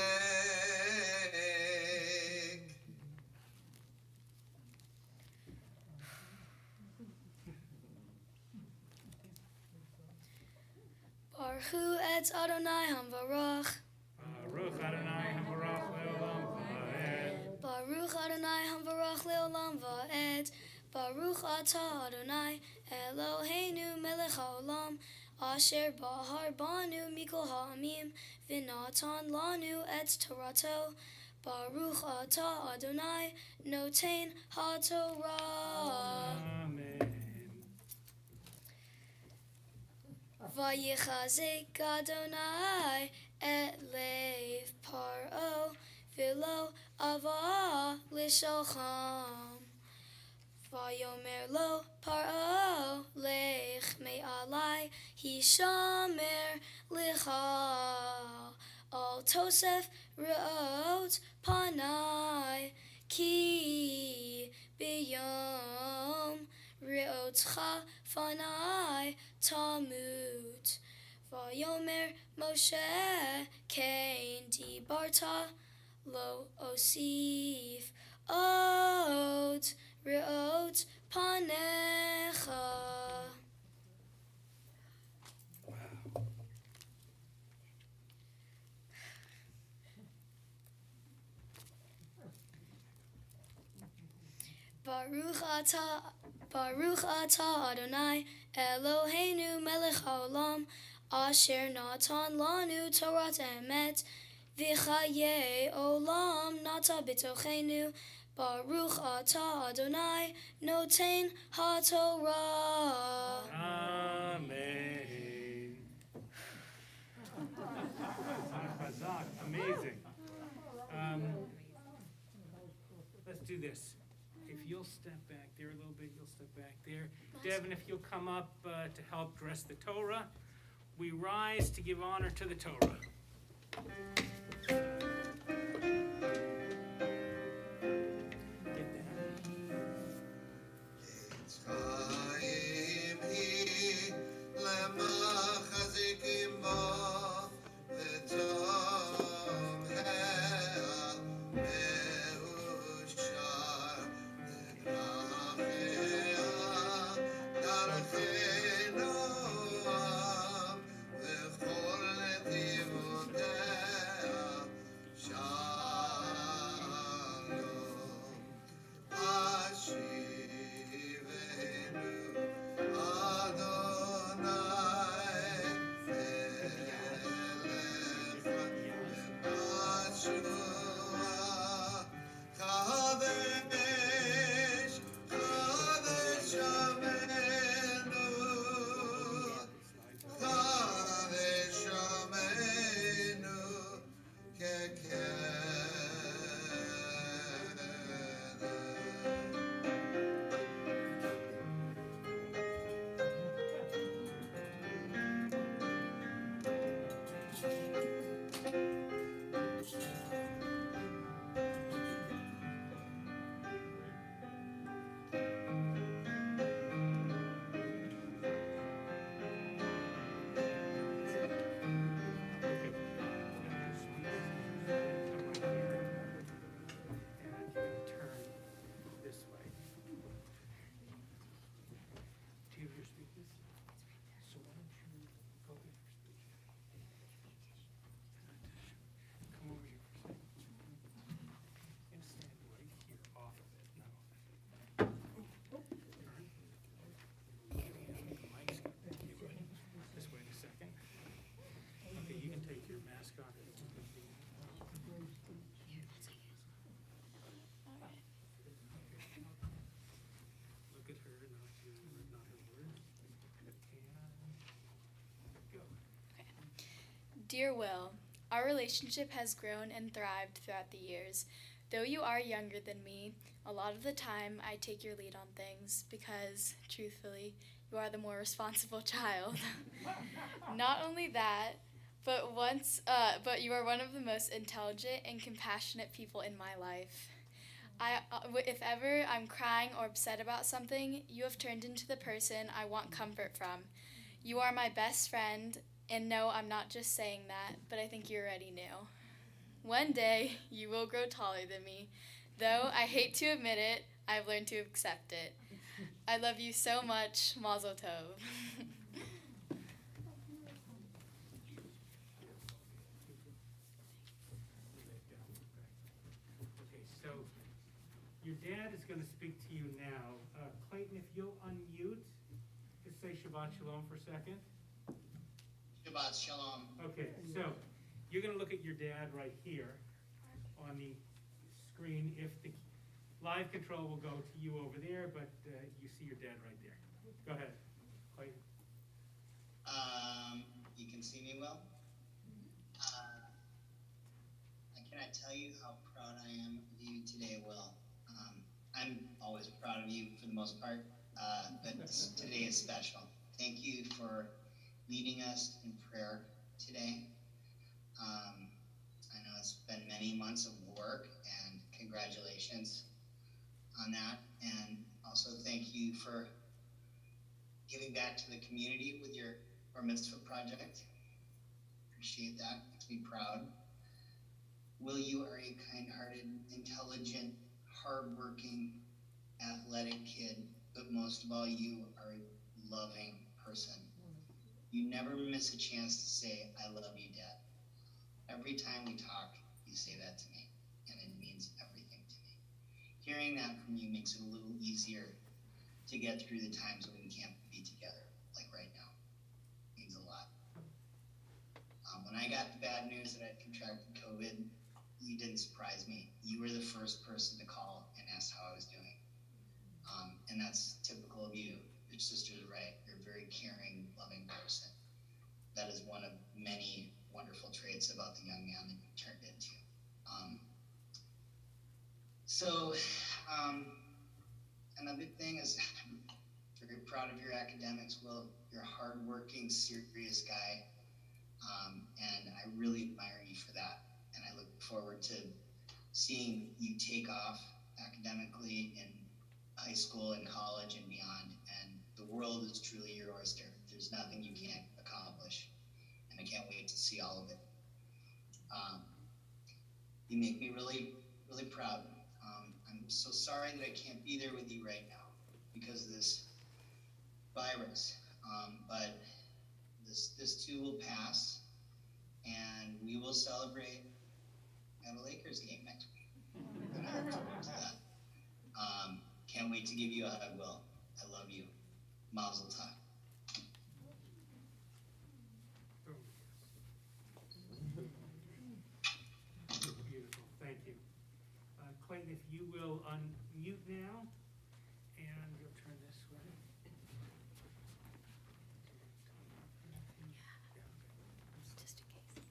Baruch et Adonai Hamvarach. Baruch Adonai Hamvarach le'olam va'ed. Baruch Adonai Hamvarach le'olam va'ed. Baruch atah Adonai Eloheinu melech haolam asher bahar banu mikol ha'amim v'natan lanu et Torato. Baruch atah Adonai noten haTorah. Amen. Vayichazek Adonai et lev paro v'lo ava lishalcham. Vayomer lo paro lech me'alai hishamer licha al tosef re'ot panai ki biyom re'otcha fanai tamut. Vayomer Moshe kein dibarta lo osif od re'ot panecha. Baruch atah Adonai Eloheinu melech haolam asher natan lanu Torat emet v'chayei olam nata b'tochenu. Baruch atah Adonai noten haTorah. Amen. Chazak, amazing. Let's do this. If you'll step back there a little bit, you'll step back there. Devin, if you'll come up to help dress the Torah. We rise to give honor to the Torah. Dear Will, our relationship has grown and thrived throughout the years. Though you are younger than me, a lot of the time I take your lead on things because, truthfully, you are the more responsible child. Not only that, but you are one of the most intelligent and compassionate people in my life. If ever I'm crying or upset about something, you have turned into the person I want comfort from. You are my best friend, and no, I'm not just saying that, but I think you already knew. One day, you will grow taller than me. Though I hate to admit it, I've learned to accept it. I love you so much. Mazel tov. Okay, so your dad is going to speak to you now. Clayton, if you'll unmute, just say Shabbat Shalom for a second. Shabbat Shalom. Okay, so you're going to look at your dad right here on the screen. If the live control will go to you over there, but you see your dad right there. Go ahead, Clayton. You can see me well. I cannot tell you how proud I am of you today, Will. I'm always proud of you for the most part, but today is special. Thank you for leading us in prayer today. I know it's been many months of work, and congratulations on that. And also thank you for giving back to the community with your Mitzvah project. Appreciate that. Makes me proud. Will, you are a kind-hearted, intelligent, hardworking, athletic kid, but most of all, you are a loving person. You never miss a chance to say, I love you, Dad. Every time we talk, you say that to me, and it means everything to me. Hearing that from you makes it a little easier to get through the times when we can't be together, like right now. It means a lot. When I got the bad news that I'd contracted COVID, you didn't surprise me. You were the first person to call and ask how I was doing. And that's typical of you. Your sister's right. You're a very caring, loving person. That is one of many wonderful traits about the young man that you turned into. Another thing is, I'm very proud of your academics, Will. You're a hardworking, serious guy. And I really admire you for that. And I look forward to seeing you take off academically in high school and college and beyond. And the world is truly your oyster. There's nothing you can't accomplish. And I can't wait to see all of it. You make me really, really proud. I'm so sorry that I can't be there with you right now because of this virus. But this too will pass, and we will celebrate at a Lakers game next week. And I look forward to that. Can't wait to give you a hug, Will. I love you. Mazel tov. Beautiful, thank you. Clayton, if you will unmute now, and you'll turn this way. Just in case.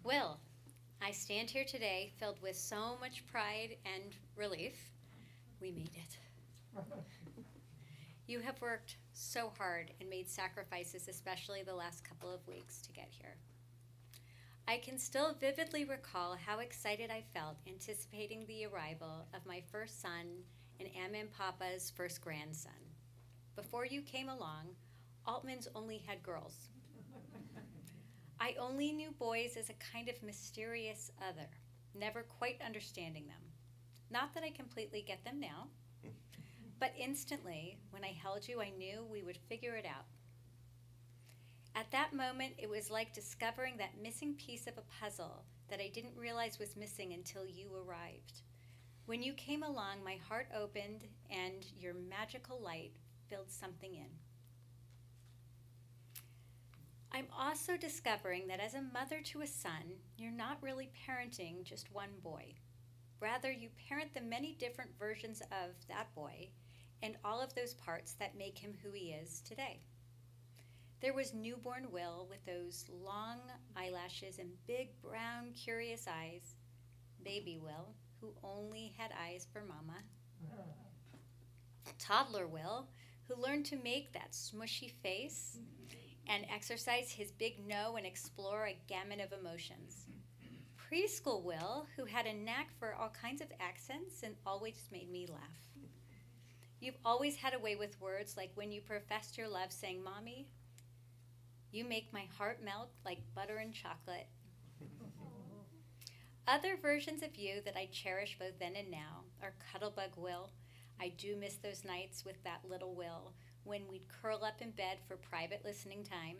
Will, I stand here today filled with so much pride and relief. We made it. You have worked so hard and made sacrifices, especially the last couple of weeks, to get here. I can still vividly recall how excited I felt anticipating the arrival of my first son and Ammon Papa's first grandson. Before you came along, Altman's only had girls. I only knew boys as a kind of mysterious other, never quite understanding them. Not that I completely get them now, but instantly, when I held you, I knew we would figure it out. At that moment, it was like discovering that missing piece of a puzzle that I didn't realize was missing until you arrived. When you came along, my heart opened and your magical light filled something in. I'm also discovering that as a mother to a son, you're not really parenting just one boy. Rather, you parent the many different versions of that boy and all of those parts that make him who he is today. There was newborn Will with those long eyelashes and big brown curious eyes. Baby Will, who only had eyes for mama. Toddler Will, who learned to make that smushy face and exercise his big no and explore a gamut of emotions. Preschool Will, who had a knack for all kinds of accents and always made me laugh. You've always had a way with words, like when you professed your love saying, "Mommy, you make my heart melt like butter and chocolate." Other versions of you that I cherish both then and now are Cuddlebug Will. I do miss those nights with that little Will when we'd curl up in bed for private listening time,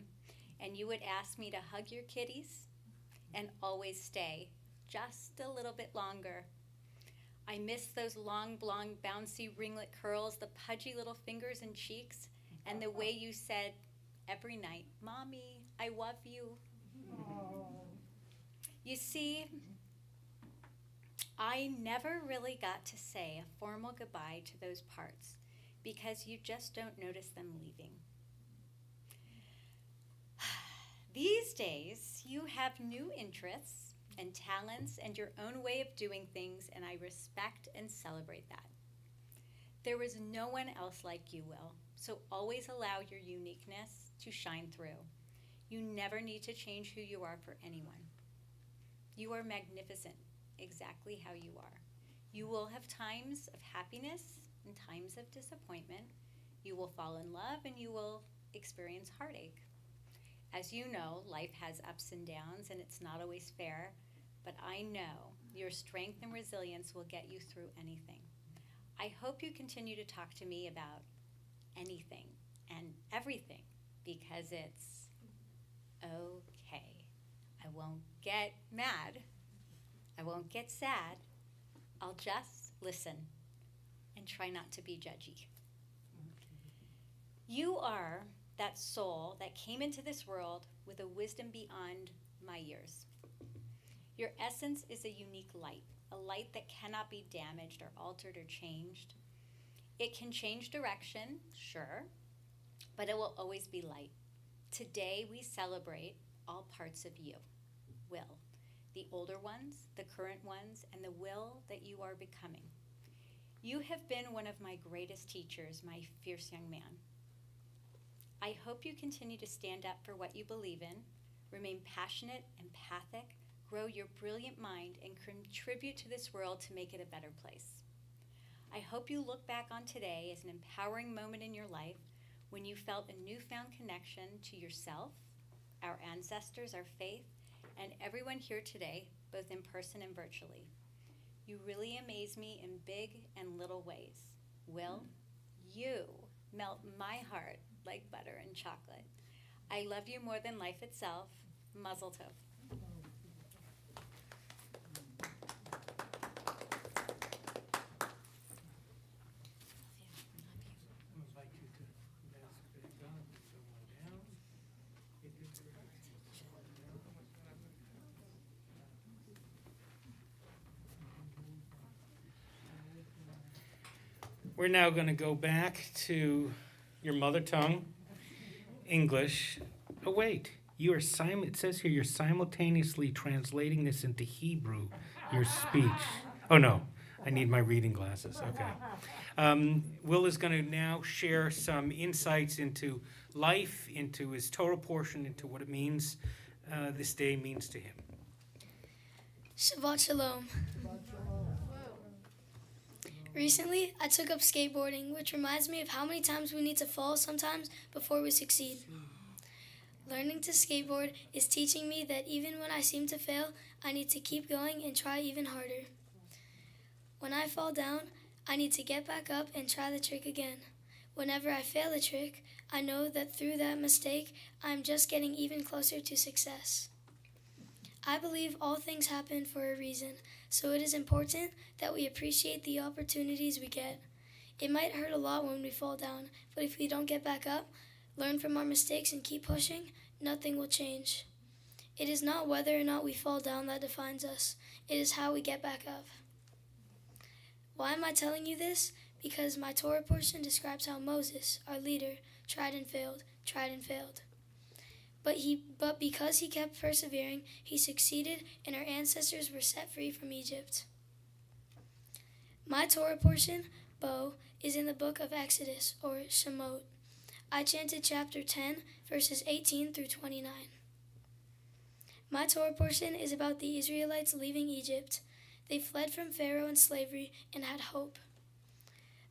and you would ask me to hug your kitties and always stay just a little bit longer. I miss those long, blonde, bouncy ringlet curls, the pudgy little fingers and cheeks, and the way you said every night, "Mommy, I love you." You see, I never really got to say a formal goodbye to those parts because you just don't notice them leaving. These days, you have new interests and talents and your own way of doing things, and I respect and celebrate that. There is no one else like you, Will, so always allow your uniqueness to shine through. You never need to change who you are for anyone. You are magnificent, exactly how you are. You will have times of happiness and times of disappointment. You will fall in love and you will experience heartache. As you know, life has ups and downs and it's not always fair, but I know your strength and resilience will get you through anything. I hope you continue to talk to me about anything and everything because it's okay. I won't get mad. I won't get sad. I'll just listen and try not to be judgy. You are that soul that came into this world with a wisdom beyond my years. Your essence is a unique light, a light that cannot be damaged or altered or changed. It can change direction, sure, but it will always be light. Today we celebrate all parts of you, Will, the older ones, the current ones, and the Will that you are becoming. You have been one of my greatest teachers, my fierce young man. I hope you continue to stand up for what you believe in, remain passionate, empathic, grow your brilliant mind, and contribute to this world to make it a better place. I hope you look back on today as an empowering moment in your life when you felt a newfound connection to yourself, our ancestors, our faith, and everyone here today, both in person and virtually. You really amaze me in big and little ways. Will, you melt my heart like butter and chocolate. I love you more than life itself. Mazel tov. Invite you to Ambassador John, go on down. We're now going to go back to your mother tongue, English. Oh wait, it says here you're simultaneously translating this into Hebrew, your speech. Oh no, I need my reading glasses. Okay. Will is going to now share some insights into life, into his Torah portion, into what it means, this day means to him. Shabbat Shalom. Recently, I took up skateboarding, which reminds me of how many times we need to fall sometimes before we succeed. Learning to skateboard is teaching me that even when I seem to fail, I need to keep going and try even harder. When I fall down, I need to get back up and try the trick again. Whenever I fail a trick, I know that through that mistake, I'm just getting even closer to success. I believe all things happen for a reason, so it is important that we appreciate the opportunities we get. It might hurt a lot when we fall down, but if we don't get back up, learn from our mistakes and keep pushing, nothing will change. It is not whether or not we fall down that defines us. It is how we get back up. Why am I telling you this? Because my Torah portion describes how Moses, our leader, tried and failed. But because he kept persevering, he succeeded and our ancestors were set free from Egypt. My Torah portion, Bo, is in the book of Exodus, or Shemot. I chanted chapter 10, verses 18 through 29. My Torah portion is about the Israelites leaving Egypt. They fled from Pharaoh and slavery and had hope.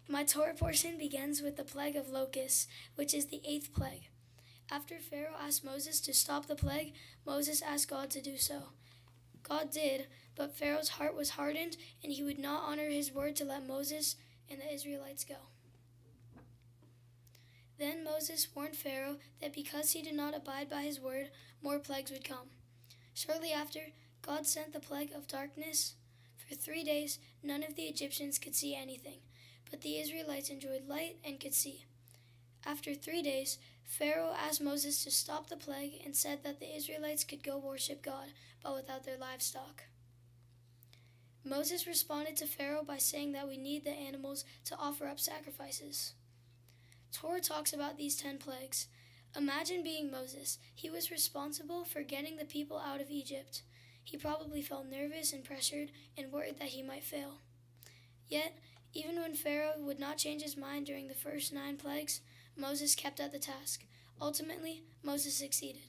My Torah portion begins with the plague of locusts, which is the 8th plague. After Pharaoh asked Moses to stop the plague, Moses asked God to do so. God did, but Pharaoh's heart was hardened, and he would not honor his word to let Moses and the Israelites go. Then Moses warned Pharaoh that because he did not abide by his word, more plagues would come. Shortly after, God sent the plague of darkness. For 3 days, none of the Egyptians could see anything, but the Israelites enjoyed light and could see. After 3 days, Pharaoh asked Moses to stop the plague and said that the Israelites could go worship God, but without their livestock. Moses responded to Pharaoh by saying that we need the animals to offer up sacrifices. Torah talks about these 10 plagues. Imagine being Moses. He was responsible for getting the people out of Egypt. He probably felt nervous and pressured and worried that he might fail. Yet, even when Pharaoh would not change his mind during the first 9 plagues, Moses kept at the task. Ultimately, Moses succeeded.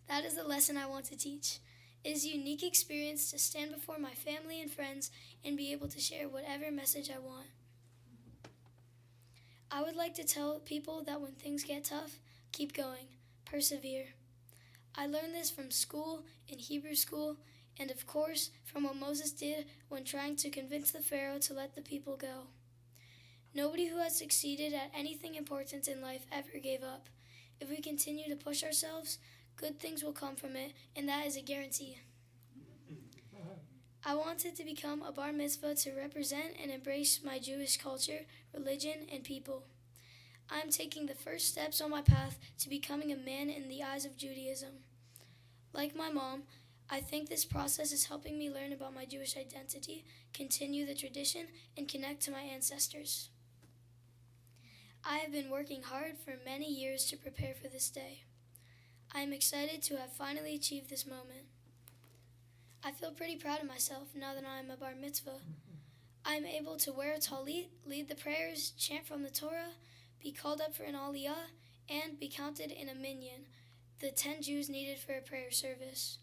That is the lesson I want to teach. It is a unique experience to stand before my family and friends and be able to share whatever message I want. I would like to tell people that when things get tough, keep going, persevere. I learned this from school, in Hebrew school, and of course from what Moses did when trying to convince the Pharaoh to let the people go. Nobody who has succeeded at anything important in life ever gave up. If we continue to push ourselves, good things will come from it, and that is a guarantee. I wanted to become a bar mitzvah to represent and embrace my Jewish culture, religion, and people. I am taking the first steps on my path to becoming a man in the eyes of Judaism. Like my mom, I think this process is helping me learn about my Jewish identity, continue the tradition, and connect to my ancestors. I have been working hard for many years to prepare for this day. I am excited to have finally achieved this moment. I feel pretty proud of myself now that I am a bar mitzvah. I am able to wear a talit, lead the prayers, chant from the Torah, be called up for an aliyah, and be counted in a minyan, the 10 Jews needed for a prayer service.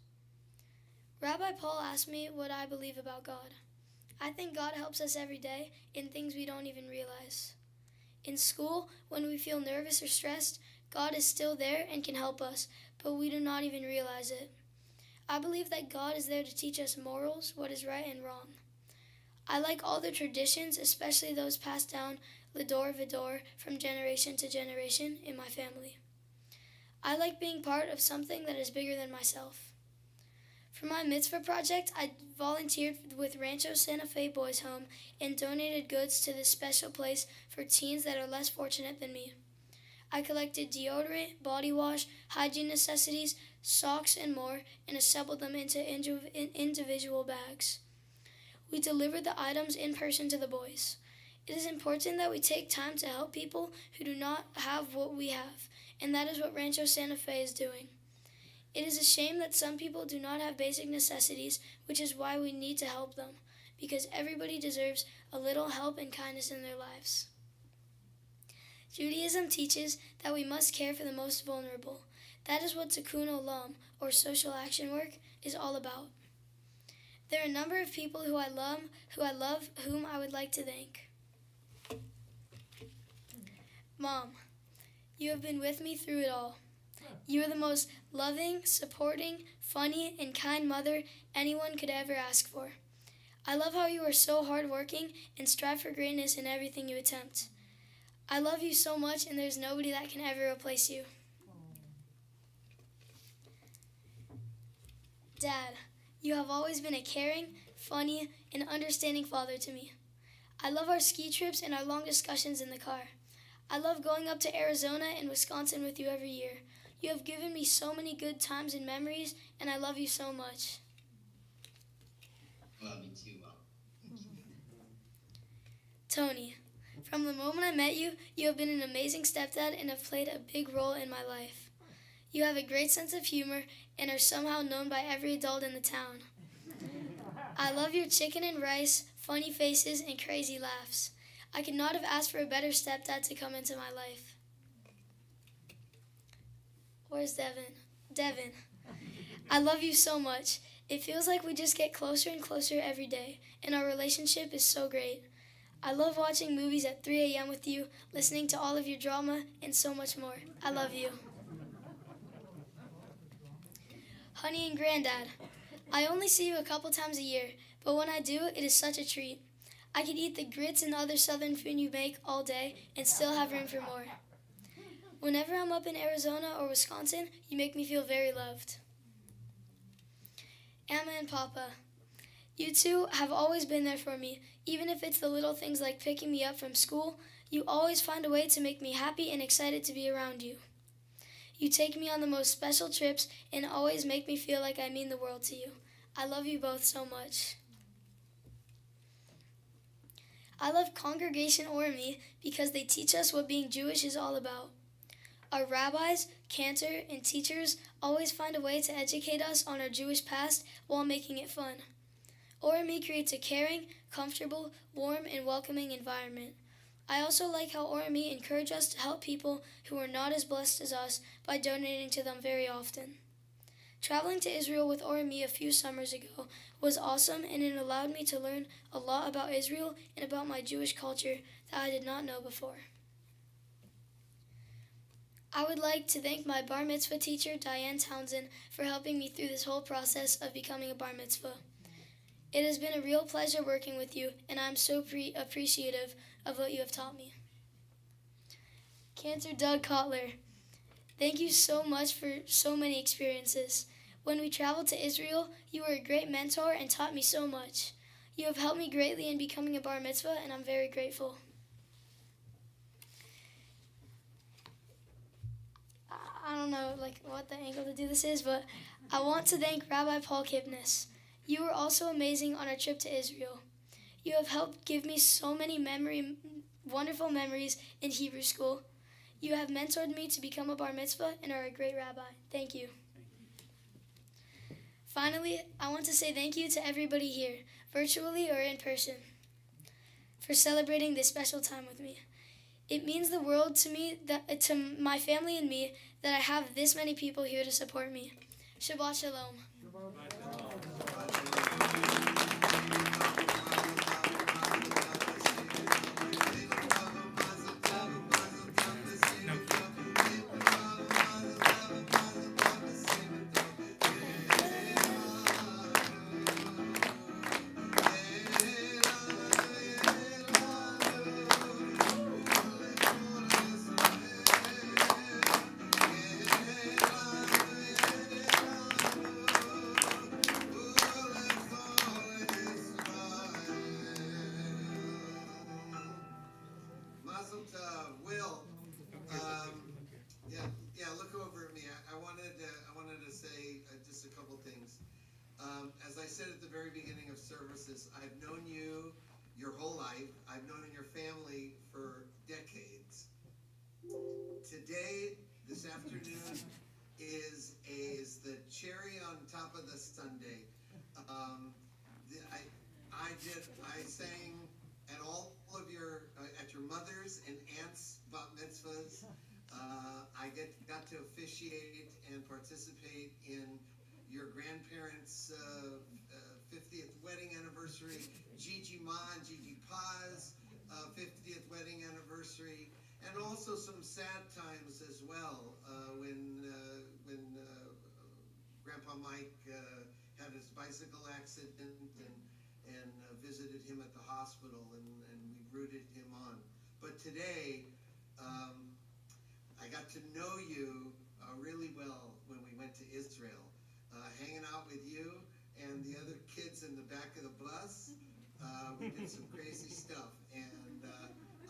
Rabbi Paul asked me what I believe about God. I think God helps us every day in things we don't even realize. In school, when we feel nervous or stressed, God is still there and can help us, but we do not even realize it. I believe that God is there to teach us morals, what is right and wrong. I like all the traditions, especially those passed down Lidor Vidor from generation to generation in my family. I like being part of something that is bigger than myself. For my mitzvah project, I volunteered with Rancho Santa Fe Boys Home and donated goods to this special place for teens that are less fortunate than me. I collected deodorant, body wash, hygiene necessities, socks, and more, and assembled them into individual bags. We delivered the items in person to the boys. It is important that we take time to help people who do not have what we have, and that is what Rancho Santa Fe is doing. It is a shame that some people do not have basic necessities, which is why we need to help them, because everybody deserves a little help and kindness in their lives. Judaism teaches that we must care for the most vulnerable. That is what Tikkun Olam, or social action work, is all about. There are a number of people who I love, whom I would like to thank. Mom, you have been with me through it all. You are the most loving, supporting, funny, and kind mother anyone could ever ask for. I love how you are so hardworking and strive for greatness in everything you attempt. I love you so much, and there's nobody that can ever replace you. Dad, you have always been a caring, funny, and understanding father to me. I love our ski trips and our long discussions in the car. I love going up to Arizona and Wisconsin with you every year. You have given me so many good times and memories, and I love you so much. Love you too, Mom. Tony, from the moment I met you, you have been an amazing stepdad and have played a big role in my life. You have a great sense of humor and are somehow known by every adult in the town. I love your chicken and rice, funny faces, and crazy laughs. I could not have asked for a better stepdad to come into my life. Where's Devin? Devin, I love you so much. It feels like we just get closer and closer every day, and our relationship is so great. I love watching movies at 3 a.m. with you, listening to all of your drama, and so much more. I love you. Honey and Granddad, I only see you a couple times a year, but when I do, it is such a treat. I could eat the grits and other southern food you make all day and still have room for more. Whenever I'm up in Arizona or Wisconsin, you make me feel very loved. Emma and Papa, you two have always been there for me. Even if it's the little things like picking me up from school, you always find a way to make me happy and excited to be around you. You take me on the most special trips and always make me feel like I mean the world to you. I love you both so much. I love Congregation Ormy because they teach us what being Jewish is all about. Our rabbis, cantor, and teachers always find a way to educate us on our Jewish past while making it fun. Ormy creates a caring, comfortable, warm, and welcoming environment. I also like how Ormy encourage us to help people who are not as blessed as us by donating to them very often. Traveling to Israel with Ormy a few summers ago was awesome, and it allowed me to learn a lot about Israel and about my Jewish culture that I did not know before. I would like to thank my bar mitzvah teacher, Diane Townsend, for helping me through this whole process of becoming a bar mitzvah. It has been a real pleasure working with you, and I'm so appreciative of what you have taught me. Cantor Doug Kotler, thank you so much for so many experiences. When we traveled to Israel, you were a great mentor and taught me so much. You have helped me greatly in becoming a bar mitzvah, and I'm very grateful. I don't know what the angle to do this is, but I want to thank Rabbi Paul Kipnis. You were also amazing on our trip to Israel. You have helped give me so many wonderful memories in Hebrew school. You have mentored me to become a bar mitzvah and are a great rabbi. Thank you. Finally, I want to say thank you to everybody here, virtually or in person, for celebrating this special time with me. It means the world to me, to my family and me, that I have this many people here to support me. Shabbat Shalom. Will, look over at me. I wanted to say just a couple things. As I said at the very beginning of services, I've known you your whole life. I've known your family for decades. Today, this afternoon, is the cherry on top of the sundae. I sang at all of your at your mother's and aunt's bat mitzvahs. I got to officiate and participate in your grandparents' 50th wedding anniversary, Gigi Ma and Gigi Pa's 50th wedding anniversary, and also some sad times as well when Grandpa Mike had his bicycle accident and visited him at the hospital, and we rooted him on. But today, I got to know you really well when we went to Israel, hanging out with you and the other kids in the back of the bus. We did some crazy stuff, and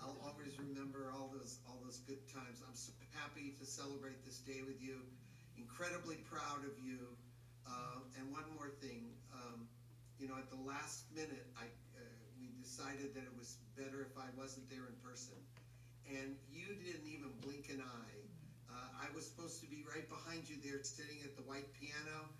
I'll always remember all those good times. I'm so happy to celebrate this day with you. Incredibly proud of you. And one more thing, at the last minute, we decided that it was better if I wasn't there in person. And you didn't even blink an eye. I was supposed to be right behind you there, sitting at the white piano,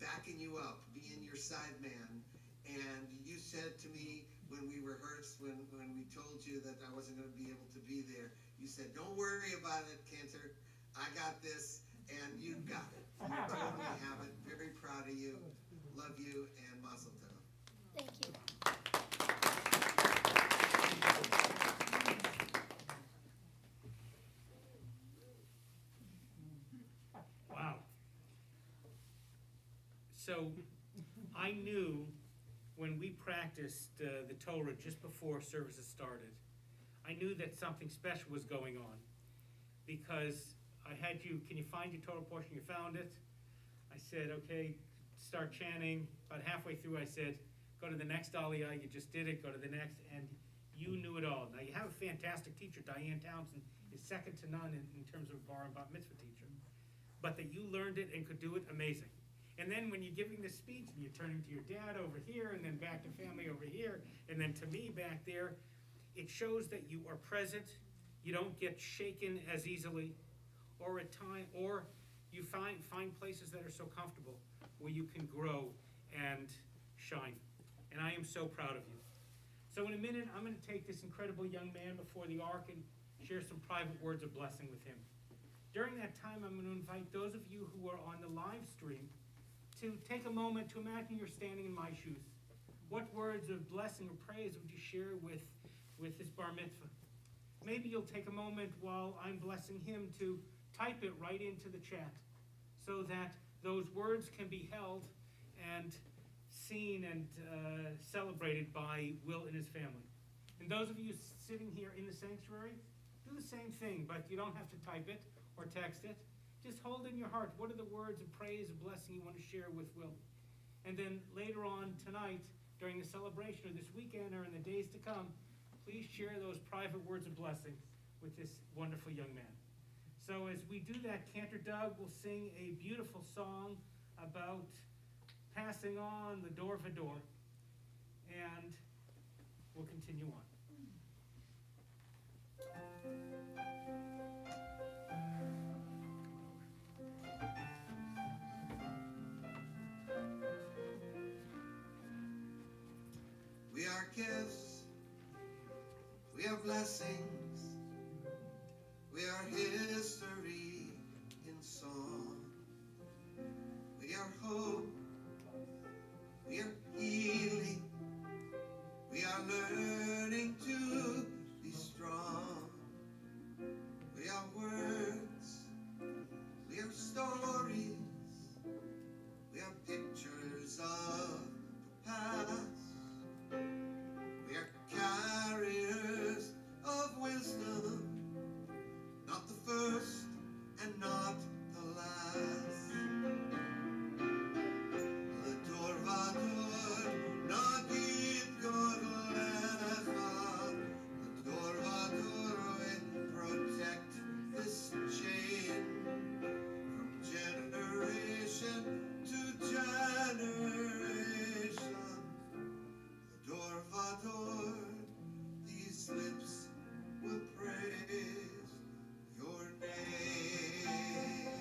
backing you up, being your side man. And you said to me when we rehearsed, when we told you that I wasn't going to be able to be there, you said, "Don't worry about it, Cantor. I got this," and you got it. You totally have it. Very proud of you. Love you, and mazel tov. Thank you. Wow. So I knew when we practiced the Torah just before services started, I knew that something special was going on, because I had you, can you find your Torah portion? You found it. I said, okay, start chanting. About halfway through, I said, go to the next aliyah. You just did it. Go to the next. And you knew it all. Now, you have a fantastic teacher. Diane Townsend is second to none in terms of bar and bat mitzvah teacher. But that you learned it and could do it, amazing. And then when you're giving the speech and you're turning to your dad over here and then back to family over here and then to me back there, it shows that you are present, you don't get shaken as easily, or at time, or you find places that are so comfortable where you can grow and shine. And I am so proud of you. So in a minute, I'm going to take this incredible young man before the ark and share some private words of blessing with him. During that time, I'm going to invite those of you who are on the live stream to take a moment to imagine you're standing in my shoes. What words of blessing or praise would you share with this bar mitzvah? Maybe you'll take a moment while I'm blessing him to type it right into the chat so that those words can be held and seen and celebrated by Will and his family. And those of you sitting here in the sanctuary, do the same thing, but you don't have to type it or text it. Just hold in your heart, what are the words of praise and blessing you want to share with Will? And then later on tonight, during the celebration or this weekend or in the days to come, please share those private words of blessing with this wonderful young man. So as we do that, Cantor Doug will sing a beautiful song about passing on the door for door, and we'll continue on. We are gifts, we are blessings, we are history in song. We are hope, we are healing, we are learning to be strong. We are words, we are stories, we are pictures of the past. We are carriers of wisdom, not the first and not the last. L'dor vador, nagid godlecha. L'dor vador, we protect this chain from generation to generation. L'dor vador, these lips will praise your name.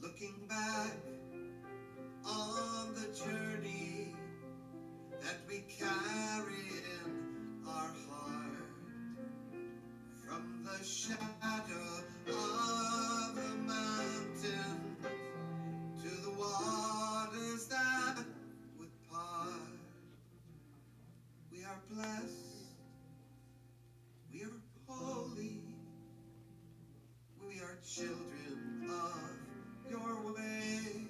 Looking back on the journey that we carry in our heart, from the shadow of the mountain to the waters that would part. We are blessed, we are holy, we are children of your way,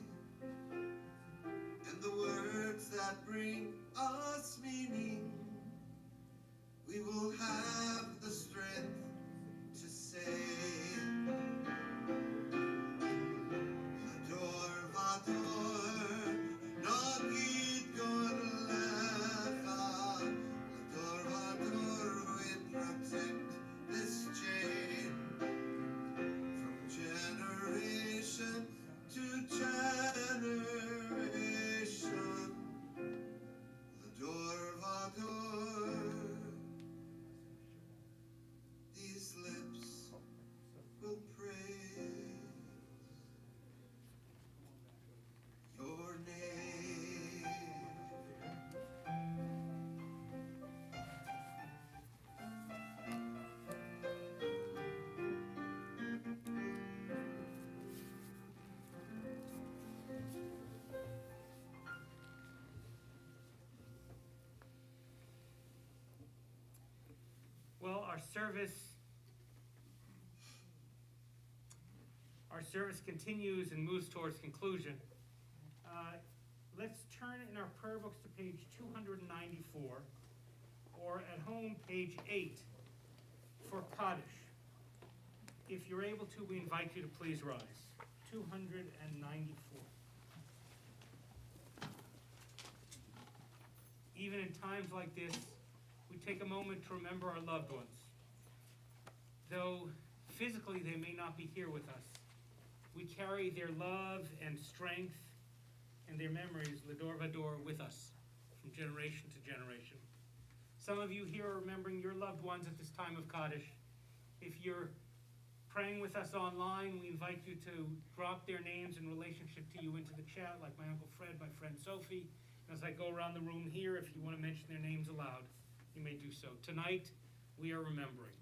and the words that bring us meaning, we will have the strength to say. L'dor vador, nagid godlecha. L'dor vador, we protect this chain from generation to generation. L'dor vador, these lips will praise your name. Well, our service continues and moves towards conclusion. Let's turn in our prayer books to page 294, or at home, page 8, for Kaddish. If you're able to, we invite you to please rise. 294. Even in times like this, we take a moment to remember our loved ones. though physically they may not be here with us. We carry their love and strength and their memories, Lador Vador, with us from generation to generation. Some of you here are remembering your loved ones at this time of Kaddish. If you're praying with us online, we invite you to drop their names in relationship to you into the chat, like my Uncle Fred, my friend Sophie. And as I go around the room here, if you want to mention their names aloud, you may do so. Tonight, we are remembering.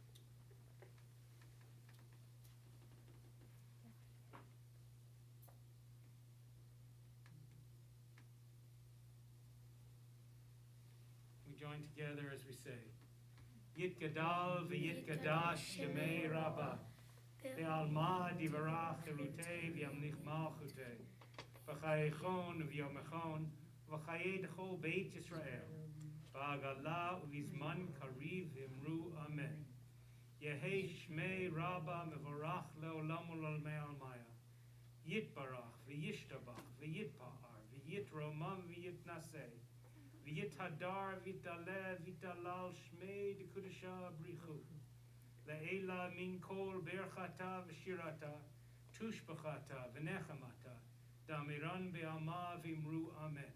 We join together as we say, Yit Gadal v'Yit Gadash Yemei Rabbah. Ve'alma divarach erutei v'yamnich malchutei. V'chayechon v'yomechon v'chayei d'chol beit Yisrael. V'agala u'vizman kariv v'imru amen. Yehei shmei rabba mevorach le'olam u'l'olmei almaya. Yitbarach v'yishtabach v'yitpa'ar v'yitromam v'yitnaseh. V'yithadar v'yitaleh v'yitalal shmei d'kudesha brichu. Le'ela min kol berchata v'shirata, tushbachata v'nechamata, damiran be'alma v'imru amen.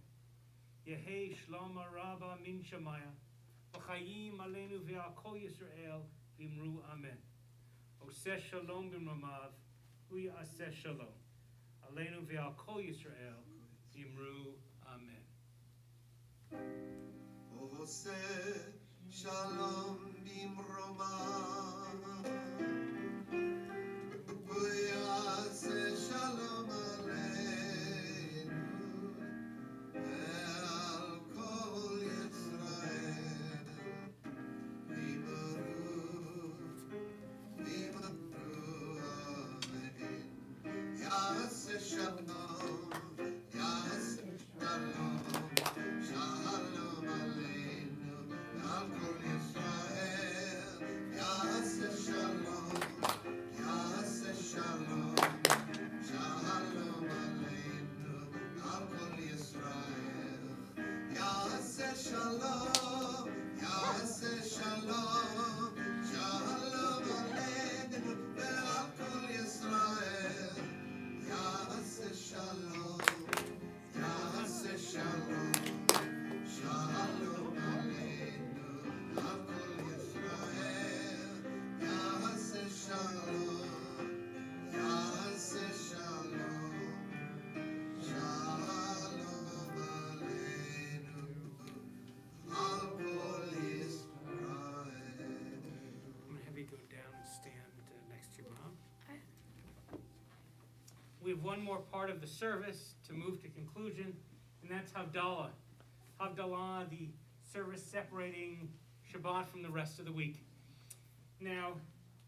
Yehei shlama rabba min shamaya, v'chayim aleinu ve'al kol Yisrael v'imru amen. Oseh shalom b'mramav, hu ya'aseh shalom. Aleinu ve'al kol Yisrael v'imru amen. Oseh shalom b'mromav, v'yaseh shalom aleinu, ve'al kol Yisrael, v'imru amen. Yaseh shalom, yaseh shalom, shalom aleinu, ve'al kol Yisrael, yaseh shalom, yaseh shalom, shalom aleinu, ve'al kol Yisrael, yaseh shalom, yaseh shalom, shalom aleinu, ve'al kol Yisrael, yaseh shalom, yaseh shalom, shalom aleinu, ve'al kol Yisrael, yaseh shalom, yaseh shalom, shalom aleinu, ve'al kol Yisrael. I'm going to have you go down and stand next to your mom. We have one more part of the service to move to conclusion, and that's Havdalah. Havdalah, the service separating Shabbat from the rest of the week. Now,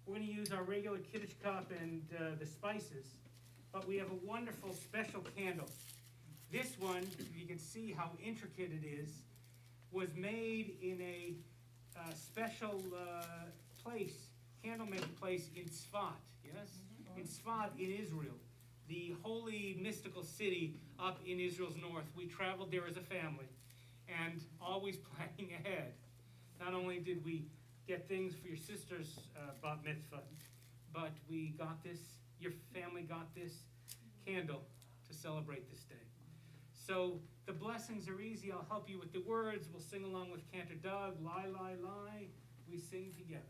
we're going to use our regular Kiddush cup and the spices, but we have a wonderful special candle. This one, if you can see how intricate it is, was made in a special place, candle-making place in Tzfat, yes? In Tzfat, in Israel, the holy mystical city up in Israel's north. We traveled there as a family and always planning ahead. Not only did we get things for your sister's bat mitzvah, but we got this, your family got this candle to celebrate this day. So the blessings are easy. I'll help you with the words. We'll sing along with Cantor Doug. Lie, lie, lie. We sing together.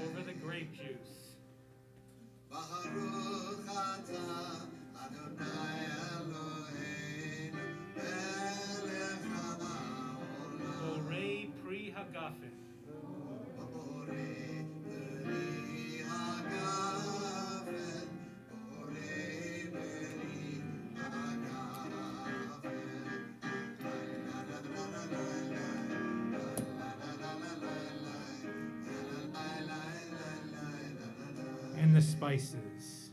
Over the grape juice. Baruch atah Adonai Eloheinu melech haolam. Borei pri hagafen. Borei pri hagafen, borei pri hagafen. La la la la la la la la la la la la la la la la. the spices.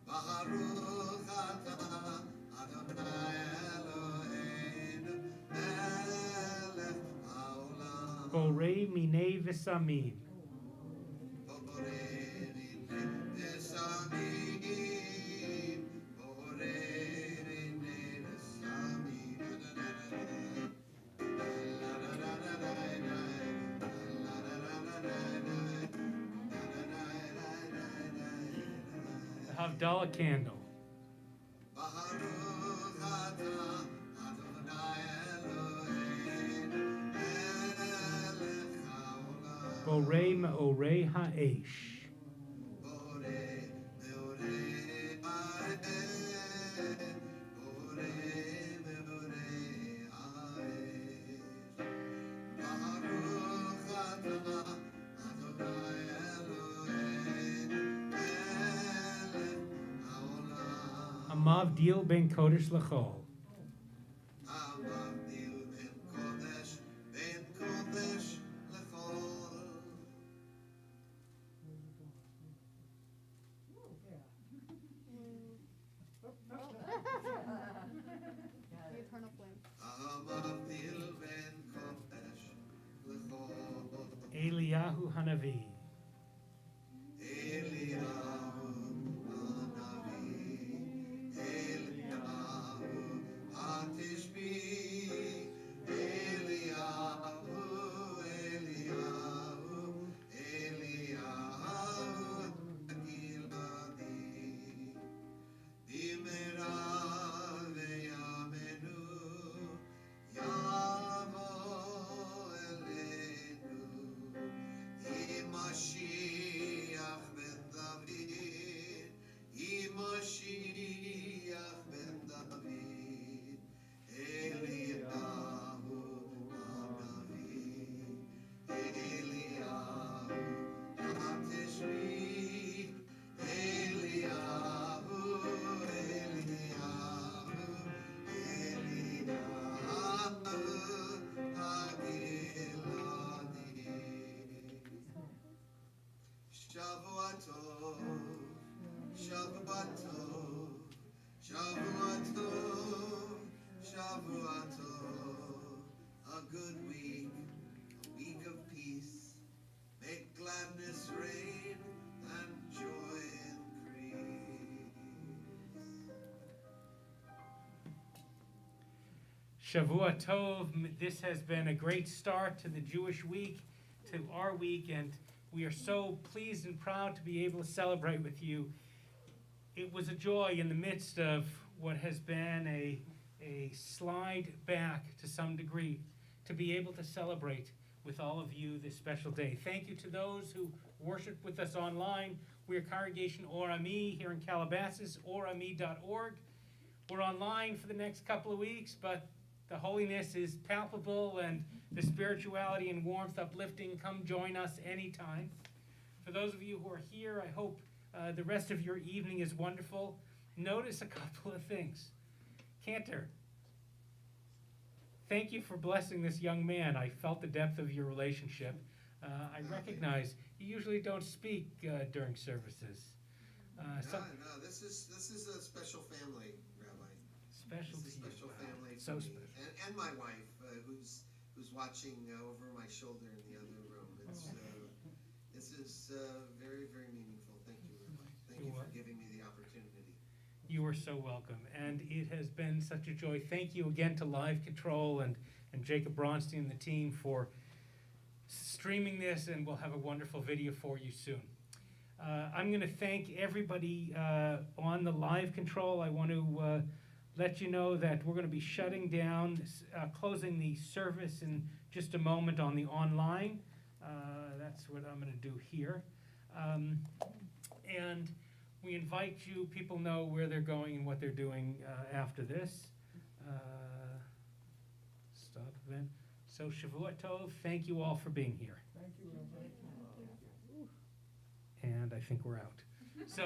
Baruch atah Adonai Eloheinu melech haolam. Borei minei v'samim. Borei minei v'samim. Borei minei v'samim. The Havdalah candle. Baruch atah Adonai Eloheinu melech haolam. Borei me'orei ha'esh. Borei me'orei ha'esh. Borei me'orei ha'esh. Baruch atah Adonai Eloheinu melech haolam. Amavdil ben kodesh l'chol. Amavdil ben kodesh l'chol. Amavdil ben kodesh l'chol. Eliyahu Hanavi. Eliyahu hanavi. Eliyahu hatishbi. Eliyahu, Eliyahu, Eliyahu Giladi. Bimera veyamenu yavo elenu. Mashiach ben David, Mashiach ben David, Eliyahu hanavi, Eliyahu hatishbi, Eliyahu, Eliyahu, Eliyahu hagiladi. Shavua tov, Shavua tov, Shavua tov, Shavua tov. A good week, a week of peace. Make gladness reign and joy increase. Shavua Tov. This has been a great start to the Jewish week, to our week, and we are so pleased and proud to be able to celebrate with you. It was a joy in the midst of what has been a slide back to some degree to be able to celebrate with all of you this special day. Thank you to those who worship with us online. We are Congregation Orami here in Calabasas, orami.org. We're online for the next couple of weeks, but the holiness is palpable and the spirituality and warmth uplifting. Come join us anytime. For those of you who are here, I hope the rest of your evening is wonderful. Notice a couple of things. Cantor, thank you for blessing this young man. I felt the depth of your relationship. I recognize you usually don't speak during services. No, this is a special family, Rabbi. Special It's a to you. special family for So me. special. And my wife, who's watching over my shoulder in the other room. This is very, very meaningful. Thank you, Rabbi. Thank you You're for welcome. giving me the opportunity. You are so welcome, and it has been such a joy. Thank you again to Live Control and Jacob Bronstein and the team for streaming this, and we'll have a wonderful video for you soon. I'm going to thank everybody on the Live Control. I want to let you know that we're going to be shutting down, closing the service in just a moment on the online. That's what I'm going to do here. And we invite you, people know where they're going and what they're doing after this. Stop event. So Shavua Tov, thank you all for being here. Thank you, Rabbi. And I think we're out.